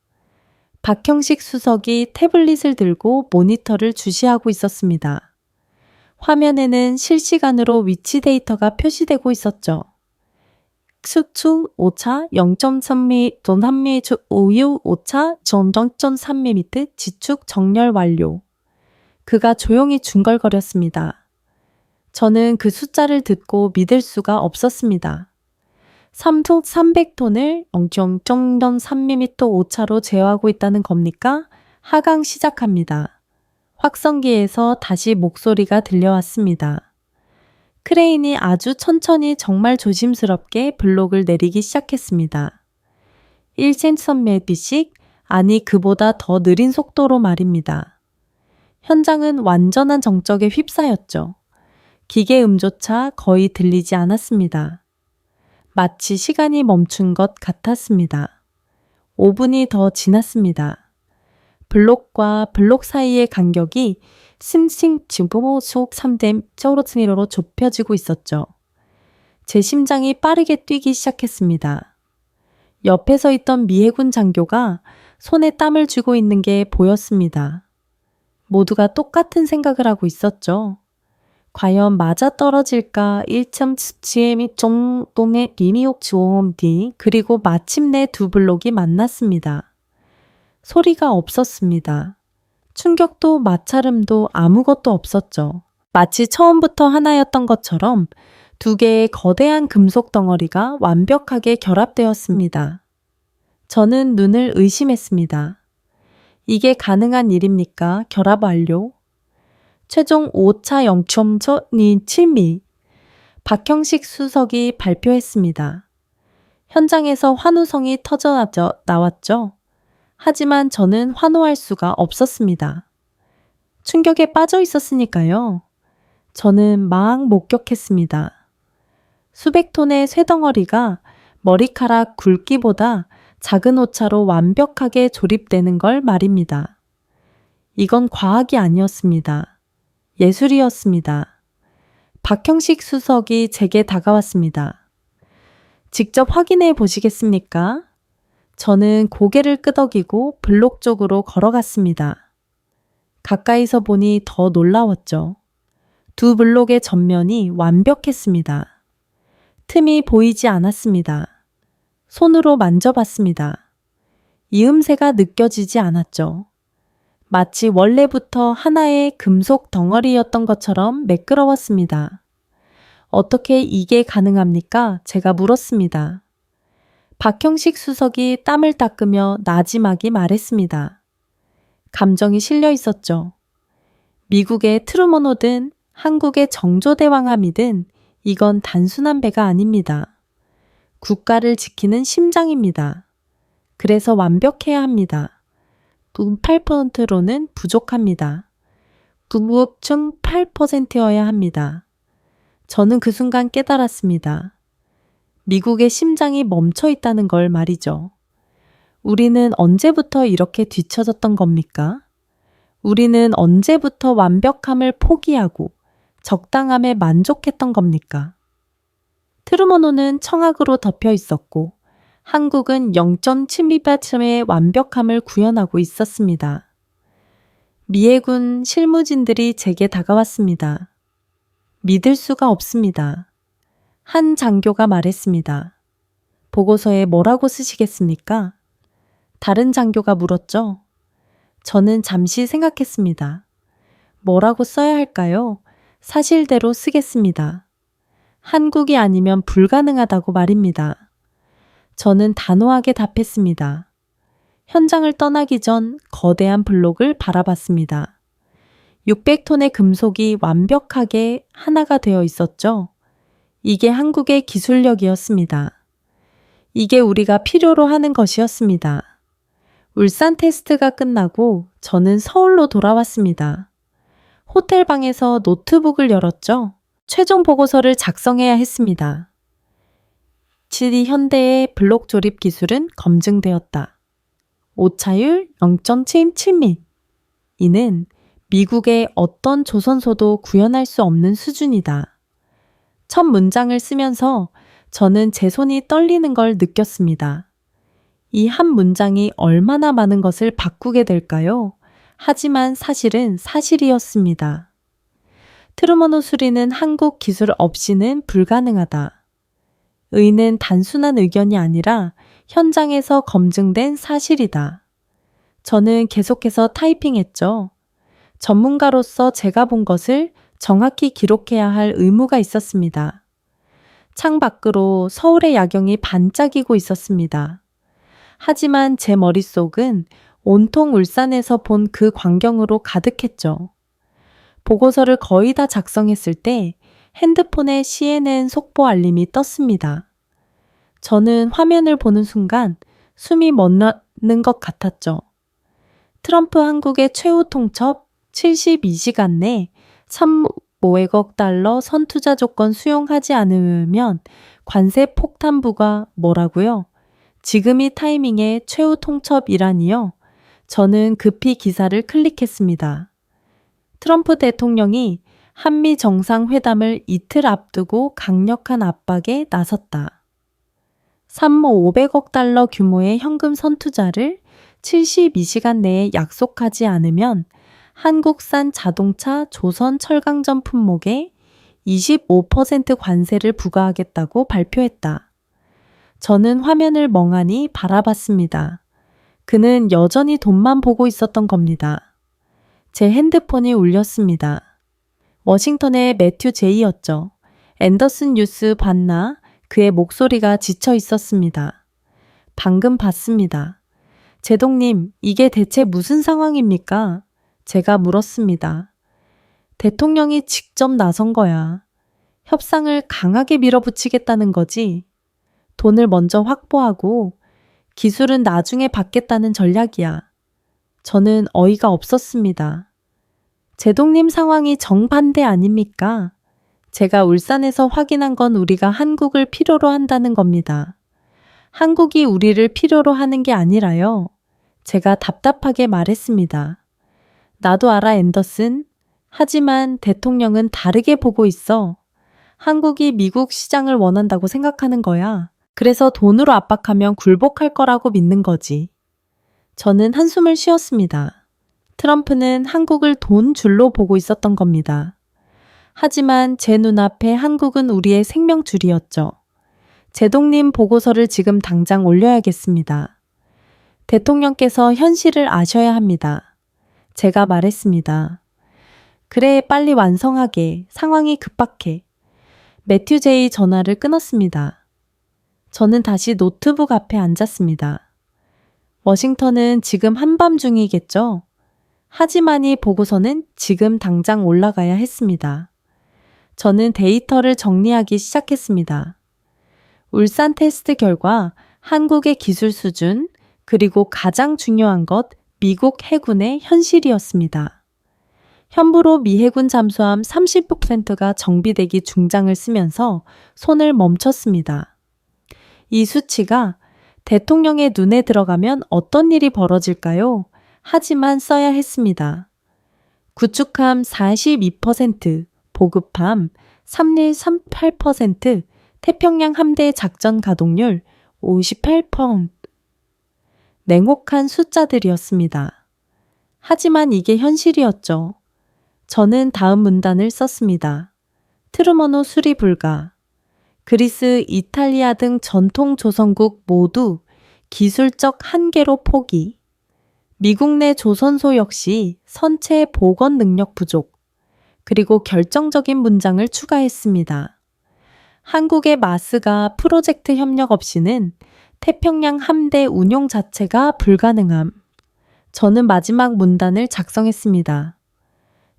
박형식 수석이 태블릿을 들고 모니터를 주시하고 있었습니다. 화면에는 실시간으로 위치 데이터가 표시되고 있었죠. 수축 5차 0.3미 돈 3미 주 우유 5차 전정전 3mm 지축 정렬 완료. 그가 조용히 중얼거렸습니다. 저는 그 숫자를 듣고 믿을 수가 없었습니다. 300톤을 0.3mm 5차로 제어하고 있다는 겁니까? 하강 시작합니다. 확성기에서 다시 목소리가 들려왔습니다. 크레인이 아주 천천히 정말 조심스럽게 블록을 내리기 시작했습니다. 1cm씩, 아니 그보다 더 느린 속도로 말입니다. 현장은 완전한 정적에 휩싸였죠. 기계음조차 거의 들리지 않았습니다. 마치 시간이 멈춘 것 같았습니다. 5분이 더 지났습니다. 블록과 블록 사이의 간격이 심싱지보속 3댐 쪼로츠니로 좁혀지고 있었죠. 제 심장이 빠르게 뛰기 시작했습니다. 옆에 서 있던 미해군 장교가 손에 땀을 쥐고 있는 게 보였습니다. 모두가 똑같은 생각을 하고 있었죠. 과연 맞아떨어질까 1.7m 정도의 리미옥 지원 뒤 그리고 마침내 두 블록이 만났습니다. 소리가 없었습니다. 충격도 마찰음도 아무것도 없었죠. 마치 처음부터 하나였던 것처럼 두 개의 거대한 금속 덩어리가 완벽하게 결합되었습니다. 저는 눈을 의심했습니다. 이게 가능한 일입니까? 결합 완료. 최종 5차 0.7미 박형식 수석이 발표했습니다. 현장에서 환호성이 터져 나왔죠. 하지만 저는 환호할 수가 없었습니다. 충격에 빠져 있었으니까요. 저는 막 목격했습니다. 수백 톤의 쇠덩어리가 머리카락 굵기보다 작은 오차로 완벽하게 조립되는 걸 말입니다. 이건 과학이 아니었습니다. 예술이었습니다. 박형식 수석이 제게 다가왔습니다. 직접 확인해 보시겠습니까? 저는 고개를 끄덕이고 블록 쪽으로 걸어갔습니다. 가까이서 보니 더 놀라웠죠. 두 블록의 전면이 완벽했습니다. 틈이 보이지 않았습니다. 손으로 만져봤습니다. 이음새가 느껴지지 않았죠. 마치 원래부터 하나의 금속 덩어리였던 것처럼 매끄러웠습니다. 어떻게 이게 가능합니까? 제가 물었습니다. 박형식 수석이 땀을 닦으며 나지막이 말했습니다. 감정이 실려 있었죠. 미국의 트루먼호든 한국의 정조대왕함이든 이건 단순한 배가 아닙니다. 국가를 지키는 심장입니다. 그래서 완벽해야 합니다. 8%로는 부족합니다. 부부중 8%여야 합니다. 저는 그 순간 깨달았습니다. 미국의 심장이 멈춰 있다는 걸 말이죠. 우리는 언제부터 이렇게 뒤처졌던 겁니까? 우리는 언제부터 완벽함을 포기하고 적당함에 만족했던 겁니까? 트루먼호는 청학으로 덮여 있었고 한국은 0.7mm의 완벽함을 구현하고 있었습니다. 미해군 실무진들이 제게 다가왔습니다. 믿을 수가 없습니다. 한 장교가 말했습니다. 보고서에 뭐라고 쓰시겠습니까? 다른 장교가 물었죠. 저는 잠시 생각했습니다. 뭐라고 써야 할까요? 사실대로 쓰겠습니다. 한국이 아니면 불가능하다고 말입니다. 저는 단호하게 답했습니다. 현장을 떠나기 전 거대한 블록을 바라봤습니다. 600톤의 금속이 완벽하게 하나가 되어 있었죠. 이게 한국의 기술력이었습니다. 이게 우리가 필요로 하는 것이었습니다. 울산 테스트가 끝나고 저는 서울로 돌아왔습니다. 호텔 방에서 노트북을 열었죠. 최종 보고서를 작성해야 했습니다. HD 현대의 블록 조립 기술은 검증되었다. 오차율 0.77mm. 이는 미국의 어떤 조선소도 구현할 수 없는 수준이다. 첫 문장을 쓰면서 저는 제 손이 떨리는 걸 느꼈습니다. 이 한 문장이 얼마나 많은 것을 바꾸게 될까요? 하지만 사실은 사실이었습니다. 트루먼 호수리는 한국 기술 없이는 불가능하다. 의는 단순한 의견이 아니라 현장에서 검증된 사실이다. 저는 계속해서 타이핑했죠. 전문가로서 제가 본 것을 정확히 기록해야 할 의무가 있었습니다. 창 밖으로 서울의 야경이 반짝이고 있었습니다. 하지만 제 머릿속은 온통 울산에서 본 그 광경으로 가득했죠. 보고서를 거의 다 작성했을 때 핸드폰에 CNN 속보 알림이 떴습니다. 저는 화면을 보는 순간 숨이 멎는 것 같았죠. 트럼프 한국의 최후 통첩 72시간 내 3,500억 달러 선투자 조건 수용하지 않으면 관세 폭탄 부과 뭐라고요? 지금이 타이밍의 최후 통첩이라니요. 저는 급히 기사를 클릭했습니다. 트럼프 대통령이 한미 정상회담을 이틀 앞두고 강력한 압박에 나섰다. 3,500억 달러 규모의 현금 선투자를 72시간 내에 약속하지 않으면 한국산 자동차 조선 철강전 품목에 25% 관세를 부과하겠다고 발표했다. 저는 화면을 멍하니 바라봤습니다. 그는 여전히 돈만 보고 있었던 겁니다. 제 핸드폰이 울렸습니다. 워싱턴의 매튜 제이였죠. 앤더슨 뉴스 봤나? 그의 목소리가 지쳐 있었습니다. 방금 봤습니다. 제동님, 이게 대체 무슨 상황입니까? 제가 물었습니다. 대통령이 직접 나선 거야. 협상을 강하게 밀어붙이겠다는 거지. 돈을 먼저 확보하고 기술은 나중에 받겠다는 전략이야. 저는 어이가 없었습니다. 제동님 상황이 정반대 아닙니까? 제가 울산에서 확인한 건 우리가 한국을 필요로 한다는 겁니다. 한국이 우리를 필요로 하는 게 아니라요. 제가 답답하게 말했습니다. 나도 알아, 앤더슨. 하지만 대통령은 다르게 보고 있어. 한국이 미국 시장을 원한다고 생각하는 거야. 그래서 돈으로 압박하면 굴복할 거라고 믿는 거지. 저는 한숨을 쉬었습니다. 트럼프는 한국을 돈줄로 보고 있었던 겁니다. 하지만 제 눈앞에 한국은 우리의 생명줄이었죠. 제동님 보고서를 지금 당장 올려야겠습니다. 대통령께서 현실을 아셔야 합니다. 제가 말했습니다. 그래, 빨리 완성하게. 상황이 급박해. 매튜 제이 전화를 끊었습니다. 저는 다시 노트북 앞에 앉았습니다. 워싱턴은 지금 한밤중이겠죠? 하지만 이 보고서는 지금 당장 올라가야 했습니다. 저는 데이터를 정리하기 시작했습니다. 울산 테스트 결과, 한국의 기술 수준, 그리고 가장 중요한 것, 미국 해군의 현실이었습니다. 현부로 미 해군 잠수함 30%가 정비대기 중장을 쓰면서 손을 멈췄습니다. 이 수치가 대통령의 눈에 들어가면 어떤 일이 벌어질까요? 하지만 써야 했습니다. 구축함 42%, 보급함 3.38%, 태평양 함대 작전 가동률 58%. 냉혹한 숫자들이었습니다. 하지만 이게 현실이었죠. 저는 다음 문단을 썼습니다. 트루먼호 수리 불가. 그리스, 이탈리아 등 전통 조선국 모두 기술적 한계로 포기. 미국 내 조선소 역시 선체 복원 능력 부족. 그리고 결정적인 문장을 추가했습니다. 한국의 마스가 프로젝트 협력 없이는 태평양 함대 운용 자체가 불가능함. 저는 마지막 문단을 작성했습니다.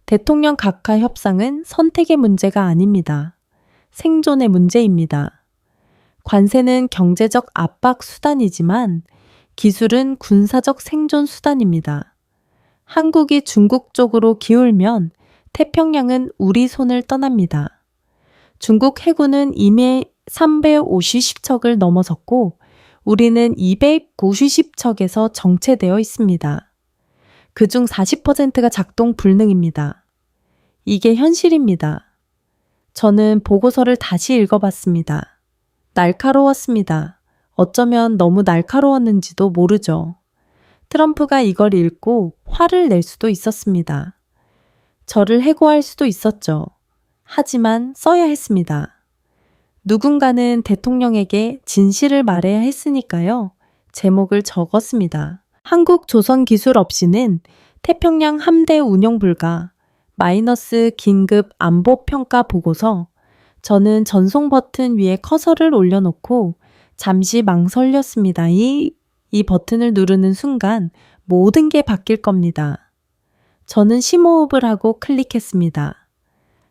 대통령 각하 협상은 선택의 문제가 아닙니다. 생존의 문제입니다. 관세는 경제적 압박 수단이지만 기술은 군사적 생존 수단입니다. 한국이 중국 쪽으로 기울면 태평양은 우리 손을 떠납니다. 중국 해군은 이미 350척을 넘어섰고 우리는 250척에서 정체되어 있습니다. 그중 40%가 작동 불능입니다. 이게 현실입니다. 저는 보고서를 다시 읽어봤습니다. 날카로웠습니다. 어쩌면 너무 날카로웠는지도 모르죠. 트럼프가 이걸 읽고 화를 낼 수도 있었습니다. 저를 해고할 수도 있었죠. 하지만 써야 했습니다. 누군가는 대통령에게 진실을 말해야 했으니까요. 제목을 적었습니다. 한국 조선 기술 없이는 태평양 함대 운용 불가 마이너스 긴급 안보 평가 보고서. 저는 전송 버튼 위에 커서를 올려놓고 잠시 망설였습니다. 이 버튼을 누르는 순간 모든 게 바뀔 겁니다. 저는 심호흡을 하고 클릭했습니다.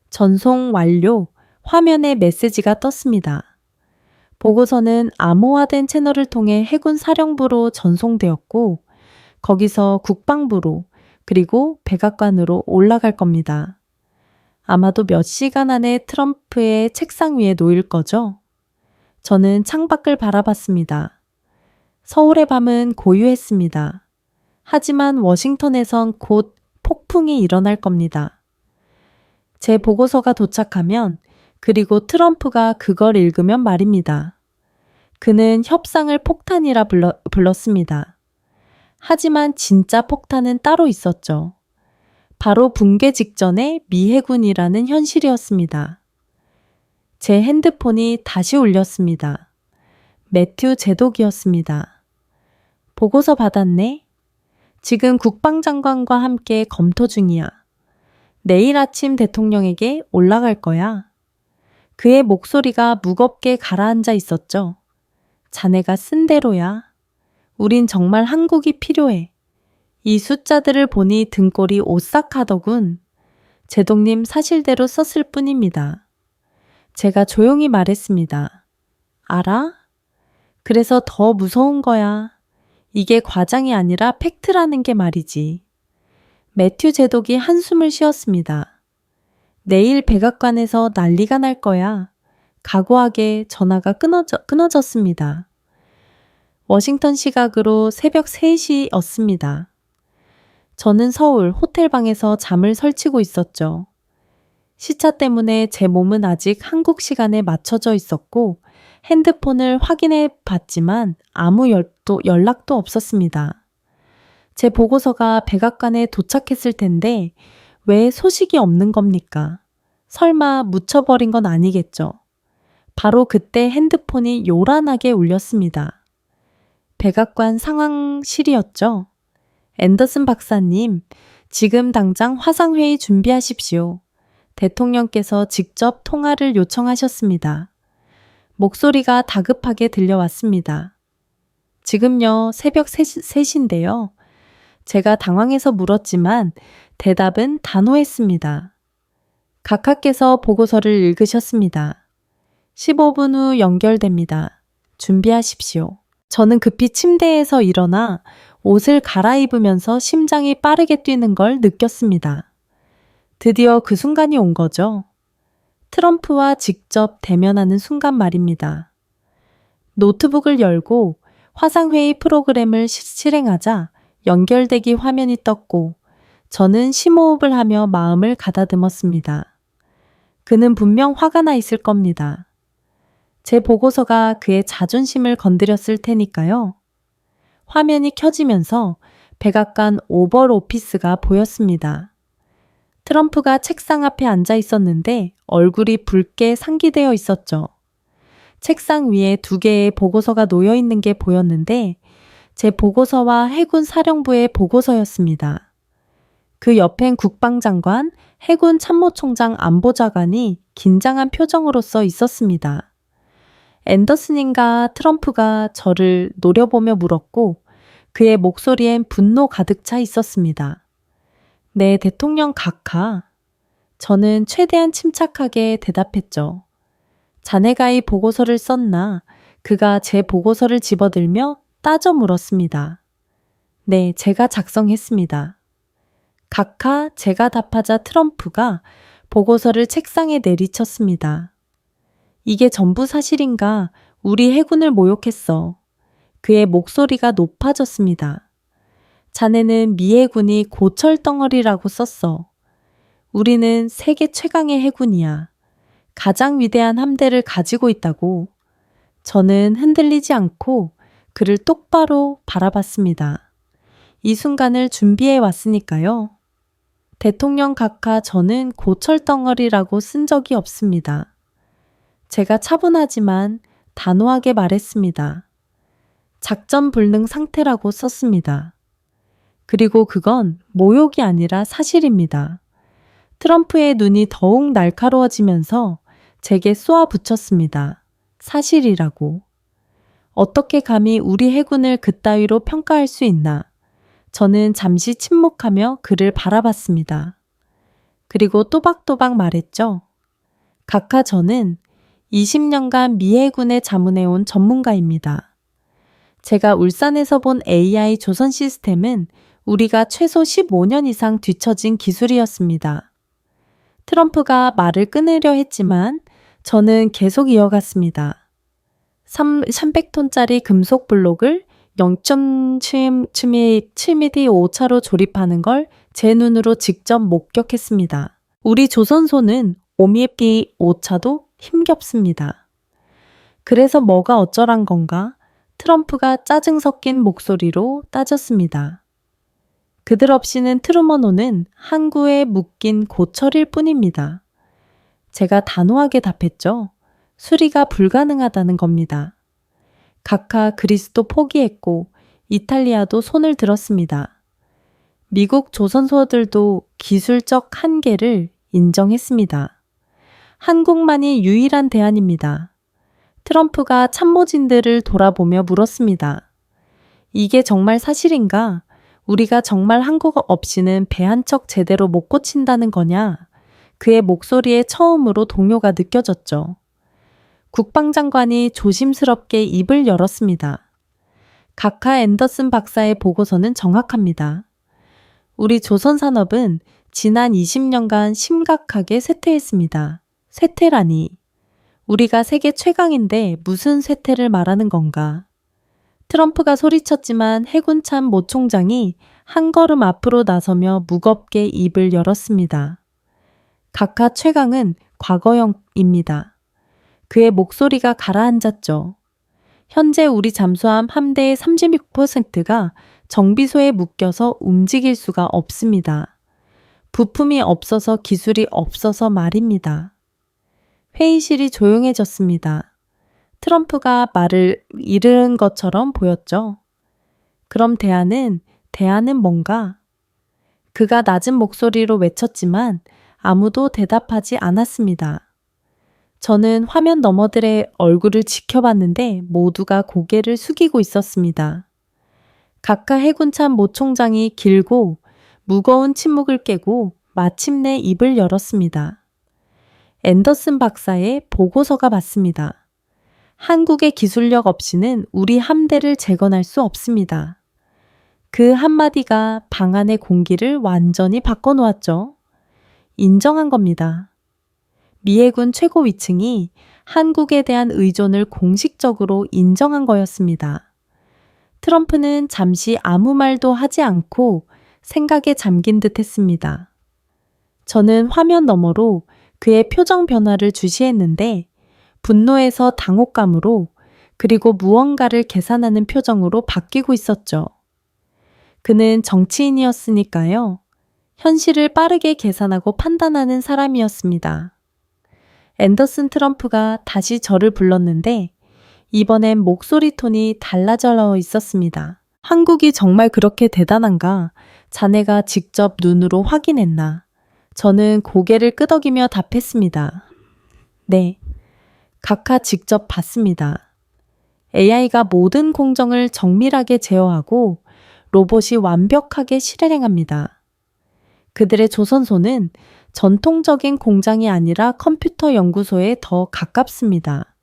전송 완료. 화면에 메시지가 떴습니다. 보고서는 암호화된 채널을 통해 해군 사령부로 전송되었고 거기서 국방부로 그리고 백악관으로 올라갈 겁니다. 아마도 몇 시간 안에 트럼프의 책상 위에 놓일 거죠? 저는 창밖을 바라봤습니다. 서울의 밤은 고요했습니다. 하지만 워싱턴에선 곧 폭풍이 일어날 겁니다. 제 보고서가 도착하면 그리고 트럼프가 그걸 읽으면 말입니다. 그는 협상을 폭탄이라 불렀습니다. 하지만 진짜 폭탄은 따로 있었죠. 바로 붕괴 직전의 미해군이라는 현실이었습니다. 제 핸드폰이 다시 울렸습니다. 매튜 제독이었습니다. 보고서 받았네? 지금 국방장관과 함께 검토 중이야. 내일 아침 대통령에게 올라갈 거야. 그의 목소리가 무겁게 가라앉아 있었죠. 자네가 쓴 대로야. 우린 정말 한국이 필요해. 이 숫자들을 보니 등골이 오싹하더군. 제독님 사실대로 썼을 뿐입니다. 제가 조용히 말했습니다. 알아? 그래서 더 무서운 거야. 이게 과장이 아니라 팩트라는 게 말이지. 매튜 제독이 한숨을 쉬었습니다. 내일 백악관에서 난리가 날 거야. 각오하게 전화가 끊어졌습니다. 워싱턴 시각으로 새벽 3시였습니다. 저는 서울 호텔방에서 잠을 설치고 있었죠. 시차 때문에 제 몸은 아직 한국 시간에 맞춰져 있었고 핸드폰을 확인해 봤지만 아무 연락도 없었습니다. 제 보고서가 백악관에 도착했을 텐데 왜 소식이 없는 겁니까? 설마 묻혀버린 건 아니겠죠? 바로 그때 핸드폰이 요란하게 울렸습니다. 백악관 상황실이었죠. 앤더슨 박사님, 지금 당장 화상회의 준비하십시오. 대통령께서 직접 통화를 요청하셨습니다. 목소리가 다급하게 들려왔습니다. 지금요, 새벽 3시인데요. 제가 당황해서 물었지만 대답은 단호했습니다. 각하께서 보고서를 읽으셨습니다. 15분 후 연결됩니다. 준비하십시오. 저는 급히 침대에서 일어나 옷을 갈아입으면서 심장이 빠르게 뛰는 걸 느꼈습니다. 드디어 그 순간이 온 거죠. 트럼프와 직접 대면하는 순간 말입니다. 노트북을 열고 화상회의 프로그램을 실행하자 연결되기 화면이 떴고 저는 심호흡을 하며 마음을 가다듬었습니다. 그는 분명 화가 나 있을 겁니다. 제 보고서가 그의 자존심을 건드렸을 테니까요. 화면이 켜지면서 백악관 오벌 오피스가 보였습니다. 트럼프가 책상 앞에 앉아 있었는데 얼굴이 붉게 상기되어 있었죠. 책상 위에 2개의 보고서가 놓여 있는 게 보였는데 제 보고서와 해군 사령부의 보고서였습니다. 그 옆엔 국방장관, 해군 참모총장 안보자관이 긴장한 표정으로 써 있었습니다. 앤더슨인가 트럼프가 저를 노려보며 물었고 그의 목소리엔 분노 가득 차 있었습니다. 네, 대통령 각하. 저는 최대한 침착하게 대답했죠. 자네가 이 보고서를 썼나? 그가 제 보고서를 집어들며 따져 물었습니다. 네, 제가 작성했습니다. 각하, 제가 답하자 트럼프가 보고서를 책상에 내리쳤습니다. 이게 전부 사실인가? 우리 해군을 모욕했어. 그의 목소리가 높아졌습니다. 자네는 미 해군이 고철덩어리라고 썼어. 우리는 세계 최강의 해군이야. 가장 위대한 함대를 가지고 있다고. 저는 흔들리지 않고 그를 똑바로 바라봤습니다. 이 순간을 준비해 왔으니까요. 대통령 각하, 저는 고철덩어리라고 쓴 적이 없습니다. 제가 차분하지만 단호하게 말했습니다. 작전 불능 상태라고 썼습니다. 그리고 그건 모욕이 아니라 사실입니다. 트럼프의 눈이 더욱 날카로워지면서 제게 쏘아붙였습니다. 사실이라고. 어떻게 감히 우리 해군을 그따위로 평가할 수 있나? 저는 잠시 침묵하며 그를 바라봤습니다. 그리고 또박또박 말했죠. 각하, 저는 20년간 미 해군에 자문해온 전문가입니다. 제가 울산에서 본 AI 조선 시스템은 우리가 최소 15년 이상 뒤처진 기술이었습니다. 트럼프가 말을 끊으려 했지만 저는 계속 이어갔습니다. 300톤짜리 금속 블록을 0.7mm 오차로 조립하는 걸 제 눈으로 직접 목격했습니다. 우리 조선소는 5mm 오차도 힘겹습니다. 그래서 뭐가 어쩌란 건가? 트럼프가 짜증 섞인 목소리로 따졌습니다. 그들 없이는 트루먼호는 항구에 묶인 고철일 뿐입니다. 제가 단호하게 답했죠. 수리가 불가능하다는 겁니다. 각하, 그리스도 포기했고 이탈리아도 손을 들었습니다. 미국 조선소들도 기술적 한계를 인정했습니다. 한국만이 유일한 대안입니다. 트럼프가 참모진들을 돌아보며 물었습니다. 이게 정말 사실인가? 우리가 정말 한국 없이는 배 한 척 제대로 못 고친다는 거냐? 그의 목소리에 처음으로 동요가 느껴졌죠. 국방장관이 조심스럽게 입을 열었습니다. 각하 앤더슨 박사의 보고서는 정확합니다. 우리 조선산업은 지난 20년간 심각하게 쇠퇴했습니다. 쇠퇴라니. 우리가 세계 최강인데 무슨 쇠퇴를 말하는 건가? 트럼프가 소리쳤지만 해군참 모 총장이 한 걸음 앞으로 나서며 무겁게 입을 열었습니다. 각하 최강은 과거형입니다. 그의 목소리가 가라앉았죠. 현재 우리 잠수함 함대의 36%가 정비소에 묶여서 움직일 수가 없습니다. 부품이 없어서 기술이 없어서 말입니다. 회의실이 조용해졌습니다. 트럼프가 말을 잃은 것처럼 보였죠. 그럼 대안은 뭔가? 그가 낮은 목소리로 외쳤지만 아무도 대답하지 않았습니다. 저는 화면 너머들의 얼굴을 지켜봤는데 모두가 고개를 숙이고 있었습니다. 각하 해군참 모 총장이 길고 무거운 침묵을 깨고 마침내 입을 열었습니다. 앤더슨 박사의 보고서가 맞습니다. 한국의 기술력 없이는 우리 함대를 재건할 수 없습니다. 그 한마디가 방 안의 공기를 완전히 바꿔놓았죠. 인정한 겁니다. 미 해군 최고 위층이 한국에 대한 의존을 공식적으로 인정한 거였습니다. 트럼프는 잠시 아무 말도 하지 않고 생각에 잠긴 듯 했습니다. 저는 화면 너머로 그의 표정 변화를 주시했는데 분노에서 당혹감으로 그리고 무언가를 계산하는 표정으로 바뀌고 있었죠. 그는 정치인이었으니까요. 현실을 빠르게 계산하고 판단하는 사람이었습니다. 앤더슨 트럼프가 다시 저를 불렀는데 이번엔 목소리 톤이 달라져 있었습니다. 한국이 정말 그렇게 대단한가? 자네가 직접 눈으로 확인했나? 저는 고개를 끄덕이며 답했습니다. 네, 각하 직접 봤습니다. AI가 모든 공정을 정밀하게 제어하고 로봇이 완벽하게 실행합니다. 그들의 조선소는 전통적인 공장이 아니라 컴퓨터 연구소에 더 가깝습니다.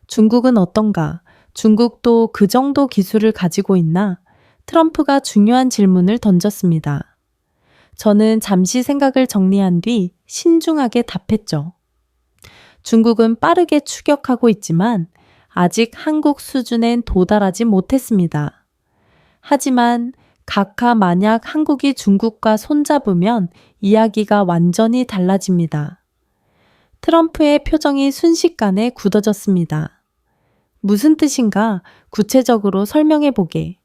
중국은 어떤가? 중국도 그 정도 기술을 가지고 있나? 트럼프가 중요한 질문을 던졌습니다. 저는 잠시 생각을 정리한 뒤 신중하게 답했죠. 중국은 빠르게 추격하고 있지만 아직 한국 수준엔 도달하지 못했습니다. 하지만 각하 만약 한국이 중국과 손잡으면 이야기가 완전히 달라집니다. 트럼프의 표정이 순식간에 굳어졌습니다. 무슨 뜻인가 구체적으로 설명해 보게.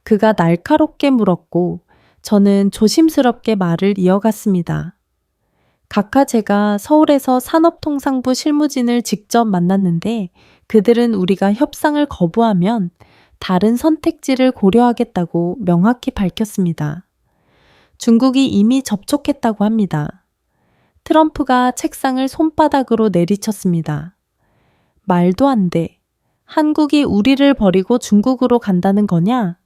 그가 날카롭게 물었고 저는 조심스럽게 말을 이어갔습니다. 각하 제가 서울에서 산업통상부 실무진을 직접 만났는데 그들은 우리가 협상을 거부하면 다른 선택지를 고려하겠다고 명확히 밝혔습니다. 중국이 이미 접촉했다고 합니다. 트럼프가 책상을 손바닥으로 내리쳤습니다. 말도 안 돼. 한국이 우리를 버리고 중국으로 간다는 거냐?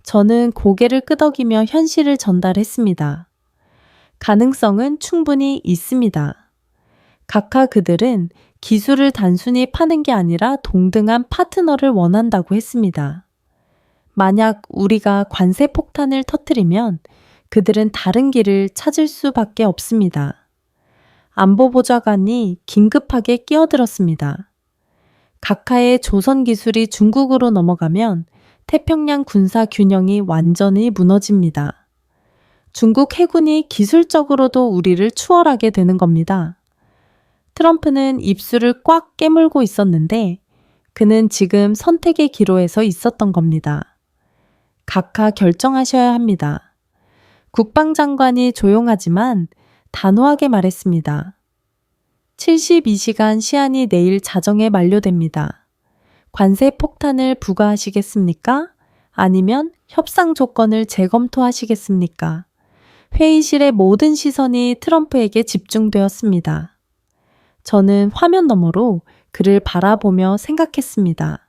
저는 고개를 끄덕이며 현실을 전달했습니다. 가능성은 충분히 있습니다. 각하 그들은 기술을 단순히 파는 게 아니라 동등한 파트너를 원한다고 했습니다. 만약 우리가 관세 폭탄을 터뜨리면 그들은 다른 길을 찾을 수밖에 없습니다. 안보보좌관이 긴급하게 끼어들었습니다. 각하의 조선 기술이 중국으로 넘어가면 태평양 군사 균형이 완전히 무너집니다. 중국 해군이 기술적으로도 우리를 추월하게 되는 겁니다. 트럼프는 입술을 꽉 깨물고 있었는데 그는 지금 선택의 기로에 있었던 겁니다. 각하 결정하셔야 합니다. 국방장관이 조용하지만 단호하게 말했습니다. 72시간 시한이 내일 자정에 만료됩니다. 관세 폭탄을 부과하시겠습니까? 아니면 협상 조건을 재검토하시겠습니까? 회의실의 모든 시선이 트럼프에게 집중되었습니다. 저는 화면 너머로 그를 바라보며 생각했습니다.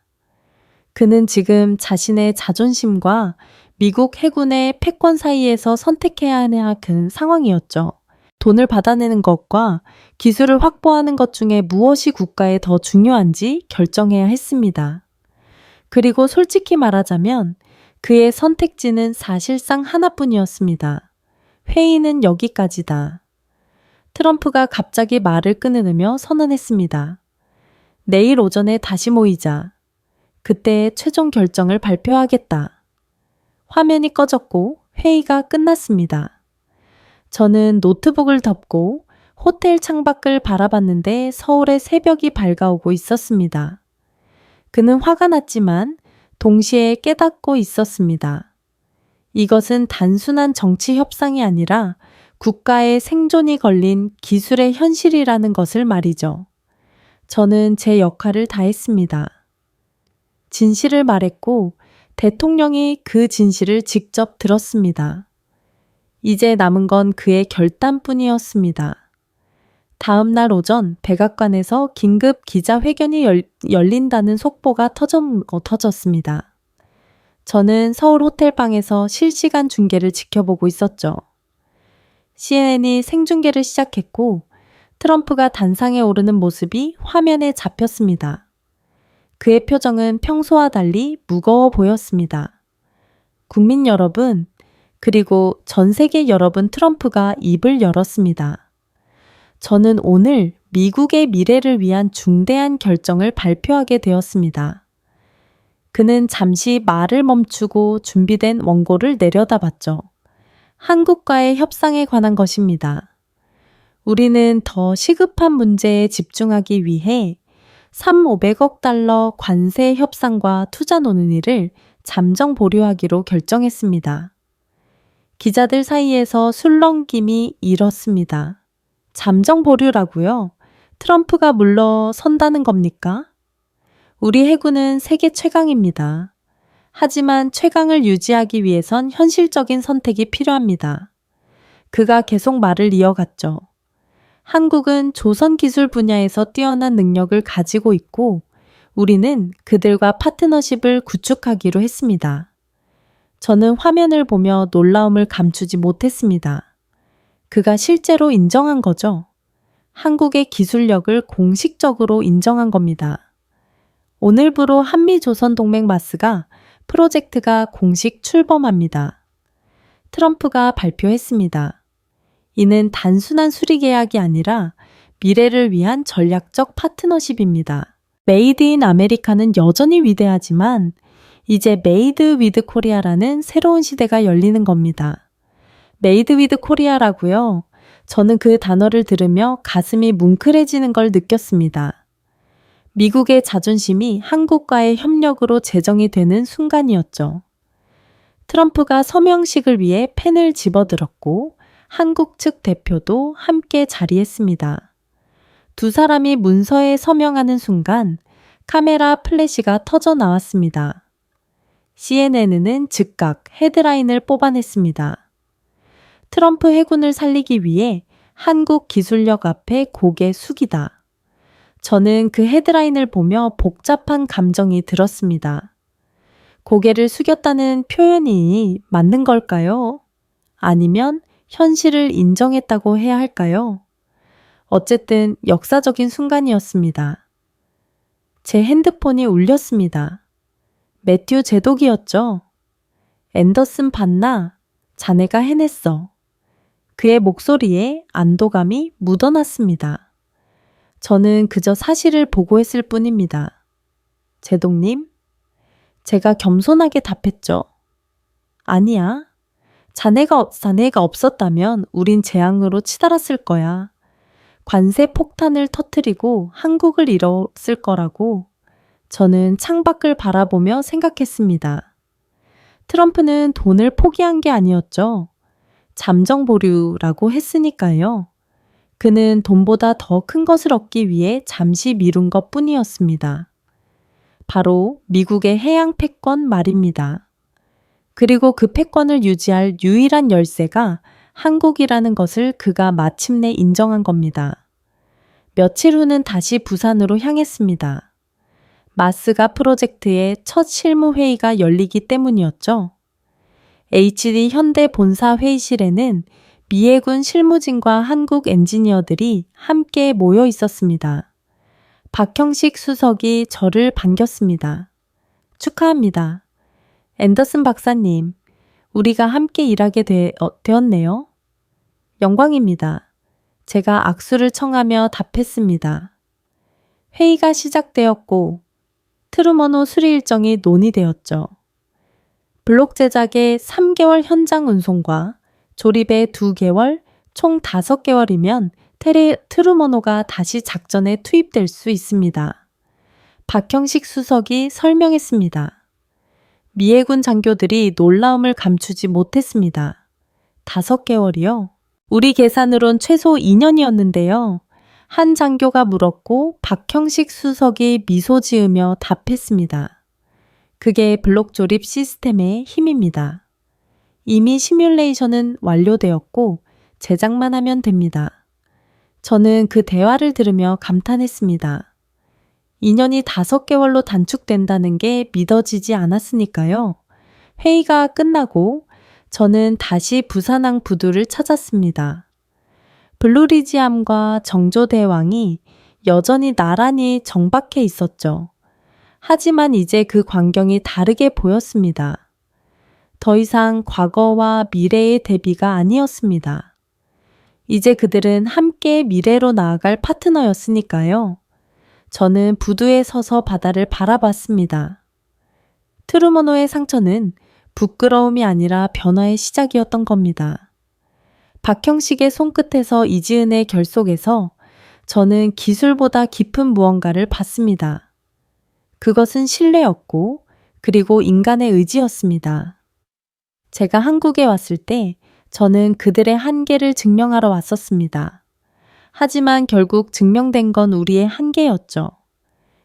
그는 지금 자신의 자존심과 미국 해군의 패권 사이에서 선택해야 하는 그 상황이었죠. 돈을 받아내는 것과 기술을 확보하는 것 중에 무엇이 국가에 더 중요한지 결정해야 했습니다. 그리고 솔직히 말하자면 그의 선택지는 사실상 하나뿐이었습니다. 회의는 여기까지다. 트럼프가 갑자기 말을 끊으며 선언했습니다. 내일 오전에 다시 모이자. 그때 최종 결정을 발표하겠다. 화면이 꺼졌고 회의가 끝났습니다. 저는 노트북을 덮고 호텔 창밖을 바라봤는데 서울의 새벽이 밝아오고 있었습니다. 그는 화가 났지만 동시에 깨닫고 있었습니다. 이것은 단순한 정치 협상이 아니라 국가의 생존이 걸린 기술의 현실이라는 것을 말이죠. 저는 제 역할을 다했습니다. 진실을 말했고 대통령이 그 진실을 직접 들었습니다. 이제 남은 건 그의 결단뿐이었습니다. 다음 날 오전 백악관에서 긴급 기자회견이 열린다는 속보가 터졌습니다. 저는 서울 호텔방에서 실시간 중계를 지켜보고 있었죠. CNN이 생중계를 시작했고 트럼프가 단상에 오르는 모습이 화면에 잡혔습니다. 그의 표정은 평소와 달리 무거워 보였습니다. 국민 여러분, 그리고 전 세계 여러분, 트럼프가 입을 열었습니다. 저는 오늘 미국의 미래를 위한 중대한 결정을 발표하게 되었습니다. 그는 잠시 말을 멈추고 준비된 원고를 내려다봤죠. 한국과의 협상에 관한 것입니다. 우리는 더 시급한 문제에 집중하기 위해 3,500억 달러 관세 협상과 투자 논의를 잠정 보류하기로 결정했습니다. 기자들 사이에서 술렁김이 일었습니다. 잠정 보류라고요? 트럼프가 물러선다는 겁니까? 우리 해군은 세계 최강입니다. 하지만 최강을 유지하기 위해선 현실적인 선택이 필요합니다. 그가 계속 말을 이어갔죠. 한국은 조선 기술 분야에서 뛰어난 능력을 가지고 있고 우리는 그들과 파트너십을 구축하기로 했습니다. 저는 화면을 보며 놀라움을 감추지 못했습니다. 그가 실제로 인정한 거죠. 한국의 기술력을 공식적으로 인정한 겁니다. 오늘부로 한미조선동맹 마스가 프로젝트가 공식 출범합니다. 트럼프가 발표했습니다. 이는 단순한 수리 계약이 아니라 미래를 위한 전략적 파트너십입니다. 메이드 인 아메리카는 여전히 위대하지만 이제 메이드 위드 코리아라는 새로운 시대가 열리는 겁니다. 메이드 위드 코리아라고요? 저는 그 단어를 들으며 가슴이 뭉클해지는 걸 느꼈습니다. 미국의 자존심이 한국과의 협력으로 제정이 되는 순간이었죠. 트럼프가 서명식을 위해 펜을 집어들었고 한국 측 대표도 함께 자리했습니다. 두 사람이 문서에 서명하는 순간 카메라 플래시가 터져 나왔습니다. CNN은 즉각 헤드라인을 뽑아냈습니다. 트럼프 해군을 살리기 위해 한국 기술력 앞에 고개 숙이다. 저는 그 헤드라인을 보며 복잡한 감정이 들었습니다. 고개를 숙였다는 표현이 맞는 걸까요? 아니면 현실을 인정했다고 해야 할까요? 어쨌든 역사적인 순간이었습니다. 제 핸드폰이 울렸습니다. 매튜 제독이었죠. 앤더슨 봤나? 자네가 해냈어. 그의 목소리에 안도감이 묻어났습니다. 저는 그저 사실을 보고했을 뿐입니다. 제독님, 제가 겸손하게 답했죠. 아니야. 자네가 없었다면 우린 재앙으로 치달았을 거야. 관세 폭탄을 터뜨리고 한국을 잃었을 거라고 저는 창밖을 바라보며 생각했습니다. 트럼프는 돈을 포기한 게 아니었죠. 잠정 보류라고 했으니까요. 그는 돈보다 더 큰 것을 얻기 위해 잠시 미룬 것 뿐이었습니다. 바로 미국의 해양 패권 말입니다. 그리고 그 패권을 유지할 유일한 열쇠가 한국이라는 것을 그가 마침내 인정한 겁니다. 며칠 후는 다시 부산으로 향했습니다. 마스가 프로젝트의 첫 실무회의가 열리기 때문이었죠. HD 현대 본사 회의실에는 미해군 실무진과 한국 엔지니어들이 함께 모여 있었습니다. 박형식 수석이 저를 반겼습니다. 축하합니다. 앤더슨 박사님, 우리가 함께 일하게 되었네요. 영광입니다. 제가 악수를 청하며 답했습니다. 회의가 시작되었고 트루먼호 수리 일정이 논의되었죠. 블록 제작의 3개월 현장 운송과 조립의 2개월, 총 5개월이면 트루먼호가 다시 작전에 투입될 수 있습니다. 박형식 수석이 설명했습니다. 미해군 장교들이 놀라움을 감추지 못했습니다. 5개월이요? 우리 계산으론 최소 2년이었는데요. 한 장교가 물었고 박형식 수석이 미소 지으며 답했습니다. 그게 블록 조립 시스템의 힘입니다. 이미 시뮬레이션은 완료되었고 제작만 하면 됩니다. 저는 그 대화를 들으며 감탄했습니다. 2년이 5개월로 단축된다는 게 믿어지지 않았으니까요. 회의가 끝나고 저는 다시 부산항 부두를 찾았습니다. 블루리지함과 정조대왕이 여전히 나란히 정박해 있었죠. 하지만 이제 그 광경이 다르게 보였습니다. 더 이상 과거와 미래의 대비가 아니었습니다. 이제 그들은 함께 미래로 나아갈 파트너였으니까요. 저는 부두에 서서 바다를 바라봤습니다. 트루먼호의 상처는 부끄러움이 아니라 변화의 시작이었던 겁니다. 박형식의 손끝에서 이지은의 결속에서 저는 기술보다 깊은 무언가를 봤습니다. 그것은 신뢰였고 그리고 인간의 의지였습니다. 제가 한국에 왔을 때 저는 그들의 한계를 증명하러 왔었습니다. 하지만 결국 증명된 건 우리의 한계였죠.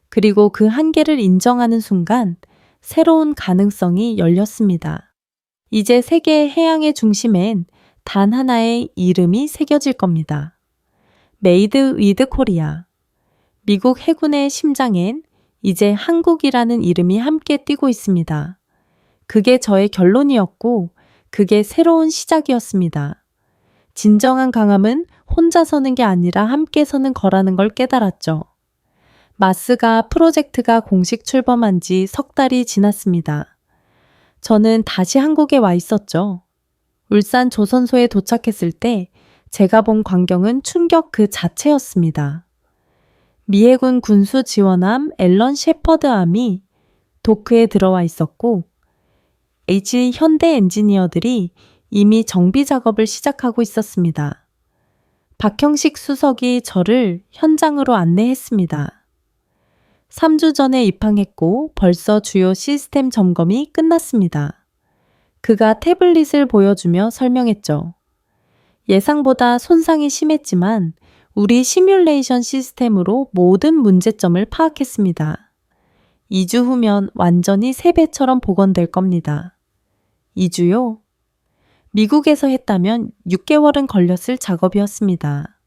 그리고 그 한계를 인정하는 순간 새로운 가능성이 열렸습니다. 이제 세계의 해양의 중심엔 단 하나의 이름이 새겨질 겁니다. 메이드 위드 코리아. 미국 해군의 심장엔 이제 한국이라는 이름이 함께 뛰고 있습니다. 그게 저의 결론이었고 그게 새로운 시작이었습니다. 진정한 강함은 혼자 서는 게 아니라 함께 서는 거라는 걸 깨달았죠. 마스가 프로젝트가 공식 출범한 지 3달이 지났습니다. 저는 다시 한국에 와 있었죠. 울산 조선소에 도착했을 때 제가 본 광경은 충격 그 자체였습니다. 미해군 군수 지원함 앨런 셰퍼드함이 도크에 들어와 있었고 현대 엔지니어들이 이미 정비 작업을 시작하고 있었습니다. 박형식 수석이 저를 현장으로 안내했습니다. 3주 전에 입항했고 벌써 주요 시스템 점검이 끝났습니다. 그가 태블릿을 보여주며 설명했죠. 예상보다 손상이 심했지만 우리 시뮬레이션 시스템으로 모든 문제점을 파악했습니다. 2주 후면 완전히 새 배처럼 복원될 겁니다. 2주요? 미국에서 했다면 6개월은 걸렸을 작업이었습니다.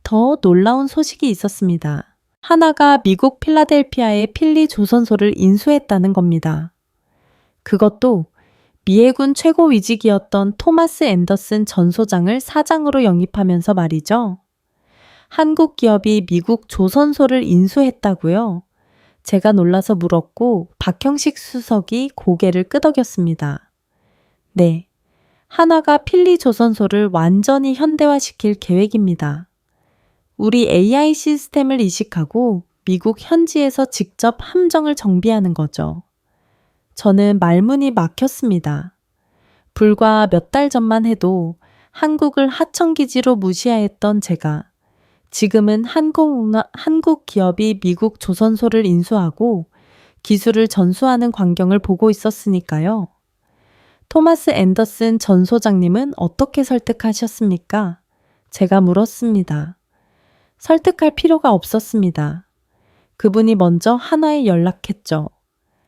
더 놀라운 소식이 있었습니다. 하나가 미국 필라델피아의 필리 조선소를 인수했다는 겁니다. 그것도 미해군 최고 위직이었던 토마스 앤더슨 전 소장을 사장으로 영입하면서 말이죠. 한국 기업이 미국 조선소를 인수했다고요? 제가 놀라서 물었고 박형식 수석이 고개를 끄덕였습니다. 네, 한화가 필리 조선소를 완전히 현대화시킬 계획입니다. 우리 AI 시스템을 이식하고 미국 현지에서 직접 함정을 정비하는 거죠. 저는 말문이 막혔습니다. 불과 몇 달 전만 해도 한국을 하청기지로 무시하였던 제가 지금은 한국 기업이 미국 조선소를 인수하고 기술을 전수하는 광경을 보고 있었으니까요. 토마스 앤더슨 전 소장님은 어떻게 설득하셨습니까? 제가 물었습니다. 설득할 필요가 없었습니다. 그분이 먼저 한화에 연락했죠.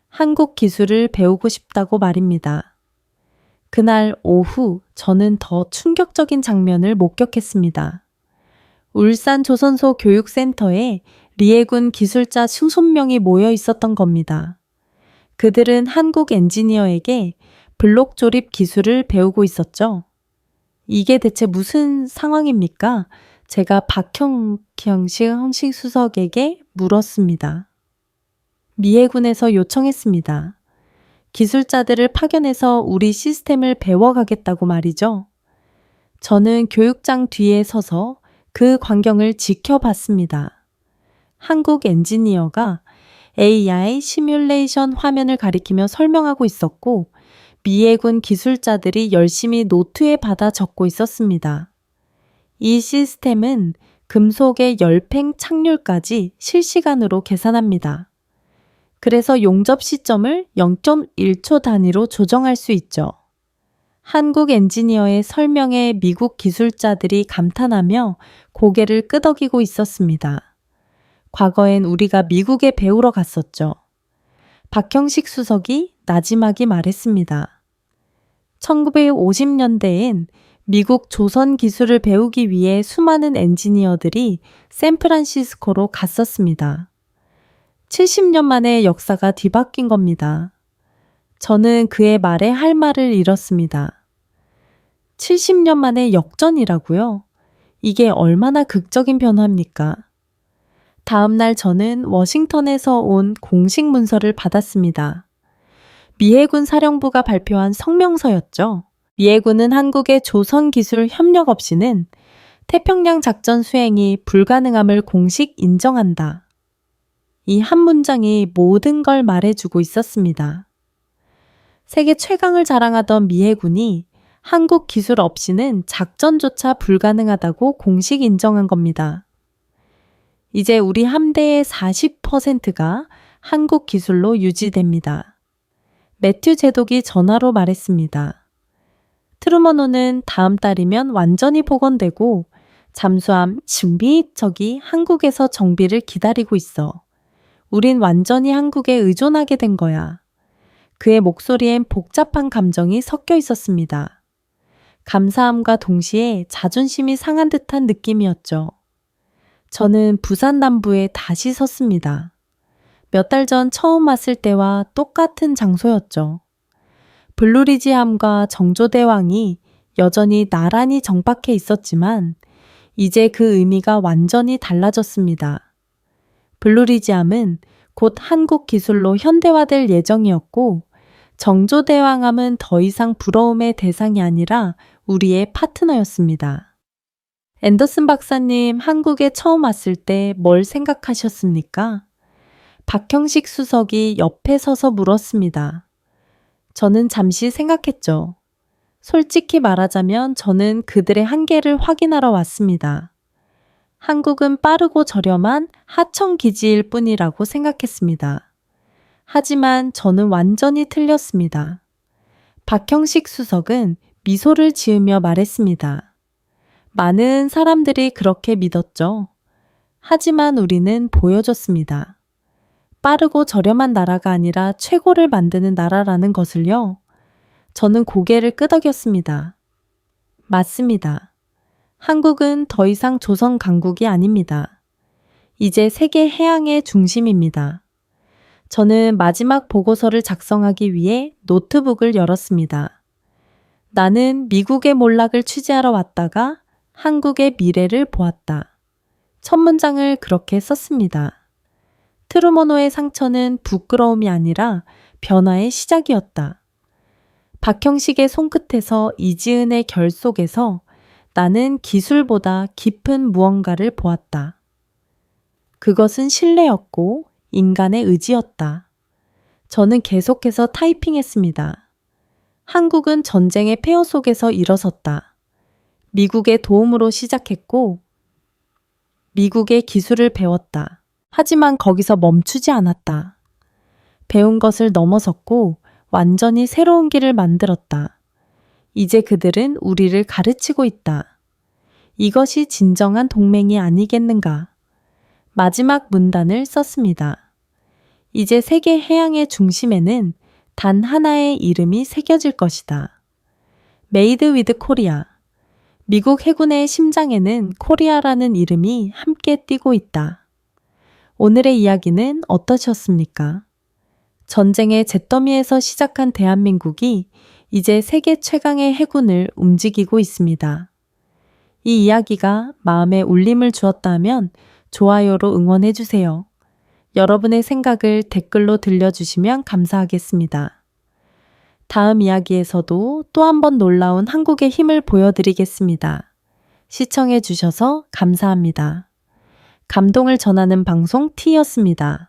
한국 기술을 배우고 싶다고 말입니다. 그날 오후 저는 더 충격적인 장면을 목격했습니다. 울산 조선소 교육센터에 리해군 기술자 수십 명이 모여 있었던 겁니다. 그들은 한국 엔지니어에게 블록 조립 기술을 배우고 있었죠. 이게 대체 무슨 상황입니까? 제가 박형식 수석에게 물었습니다. 미해군에서 요청했습니다. 기술자들을 파견해서 우리 시스템을 배워가겠다고 말이죠. 저는 교육장 뒤에 서서 그 광경을 지켜봤습니다. 한국 엔지니어가 AI 시뮬레이션 화면을 가리키며 설명하고 있었고 미해군 기술자들이 열심히 노트에 받아 적고 있었습니다. 이 시스템은 금속의 열팽 착률까지 실시간으로 계산합니다. 그래서 용접 시점을 0.1초 단위로 조정할 수 있죠. 한국 엔지니어의 설명에 미국 기술자들이 감탄하며 고개를 끄덕이고 있었습니다. 과거엔 우리가 미국에 배우러 갔었죠. 박형식 수석이 나지막이 말했습니다. 1950년대엔 미국 조선 기술을 배우기 위해 수많은 엔지니어들이 샌프란시스코로 갔었습니다. 70년 만에 역사가 뒤바뀐 겁니다. 저는 그의 말에 할 말을 잃었습니다. 70년 만에 역전이라고요? 이게 얼마나 극적인 변화입니까? 다음 날 저는 워싱턴에서 온 공식 문서를 받았습니다. 미해군 사령부가 발표한 성명서였죠. 미해군은 한국의 조선 기술 협력 없이는 태평양 작전 수행이 불가능함을 공식 인정한다. 이 한 문장이 모든 걸 말해주고 있었습니다. 세계 최강을 자랑하던 미해군이 한국 기술 없이는 작전조차 불가능하다고 공식 인정한 겁니다. 이제 우리 함대의 40%가 한국 기술로 유지됩니다. 매튜 제독이 전화로 말했습니다. 트루먼호는 다음 달이면 완전히 복원되고 잠수함 준비척이 한국에서 정비를 기다리고 있어. 우린 완전히 한국에 의존하게 된 거야. 그의 목소리엔 복잡한 감정이 섞여 있었습니다. 감사함과 동시에 자존심이 상한 듯한 느낌이었죠. 저는 부산 남부에 다시 섰습니다. 몇 달 전 처음 왔을 때와 똑같은 장소였죠. 블루리지함과 정조대왕이 여전히 나란히 정박해 있었지만 이제 그 의미가 완전히 달라졌습니다. 블루리지함은 곧 한국 기술로 현대화될 예정이었고 정조대왕함은 더 이상 부러움의 대상이 아니라 우리의 파트너였습니다. 앤더슨 박사님, 한국에 처음 왔을 때 뭘 생각하셨습니까? 박형식 수석이 옆에 서서 물었습니다. 저는 잠시 생각했죠. 솔직히 말하자면 저는 그들의 한계를 확인하러 왔습니다. 한국은 빠르고 저렴한 하청 기지일 뿐이라고 생각했습니다. 하지만 저는 완전히 틀렸습니다. 박형식 수석은 미소를 지으며 말했습니다. 많은 사람들이 그렇게 믿었죠. 하지만 우리는 보여줬습니다. 빠르고 저렴한 나라가 아니라 최고를 만드는 나라라는 것을요. 저는 고개를 끄덕였습니다. 맞습니다. 한국은 더 이상 조선 강국이 아닙니다. 이제 세계 해양의 중심입니다. 저는 마지막 보고서를 작성하기 위해 노트북을 열었습니다. 나는 미국의 몰락을 취재하러 왔다가 한국의 미래를 보았다. 첫 문장을 그렇게 썼습니다. 트루먼호의 상처는 부끄러움이 아니라 변화의 시작이었다. 박형식의 손끝에서 이지은의 결 속에서 나는 기술보다 깊은 무언가를 보았다. 그것은 신뢰였고 인간의 의지였다. 저는 계속해서 타이핑했습니다. 한국은 전쟁의 폐허 속에서 일어섰다. 미국의 도움으로 시작했고 미국의 기술을 배웠다. 하지만 거기서 멈추지 않았다. 배운 것을 넘어섰고 완전히 새로운 길을 만들었다. 이제 그들은 우리를 가르치고 있다. 이것이 진정한 동맹이 아니겠는가? 마지막 문단을 썼습니다. 이제 세계 해양의 중심에는 단 하나의 이름이 새겨질 것이다. 메이드 위드 코리아. 미국 해군의 심장에는 코리아라는 이름이 함께 뛰고 있다. 오늘의 이야기는 어떠셨습니까? 전쟁의 잿더미에서 시작한 대한민국이 이제 세계 최강의 해군을 움직이고 있습니다. 이 이야기가 마음에 울림을 주었다면 좋아요로 응원해 주세요. 여러분의 생각을 댓글로 들려주시면 감사하겠습니다. 다음 이야기에서도 또 한 번 놀라운 한국의 힘을 보여드리겠습니다. 시청해 주셔서 감사합니다. 감동을 전하는 방송 T였습니다.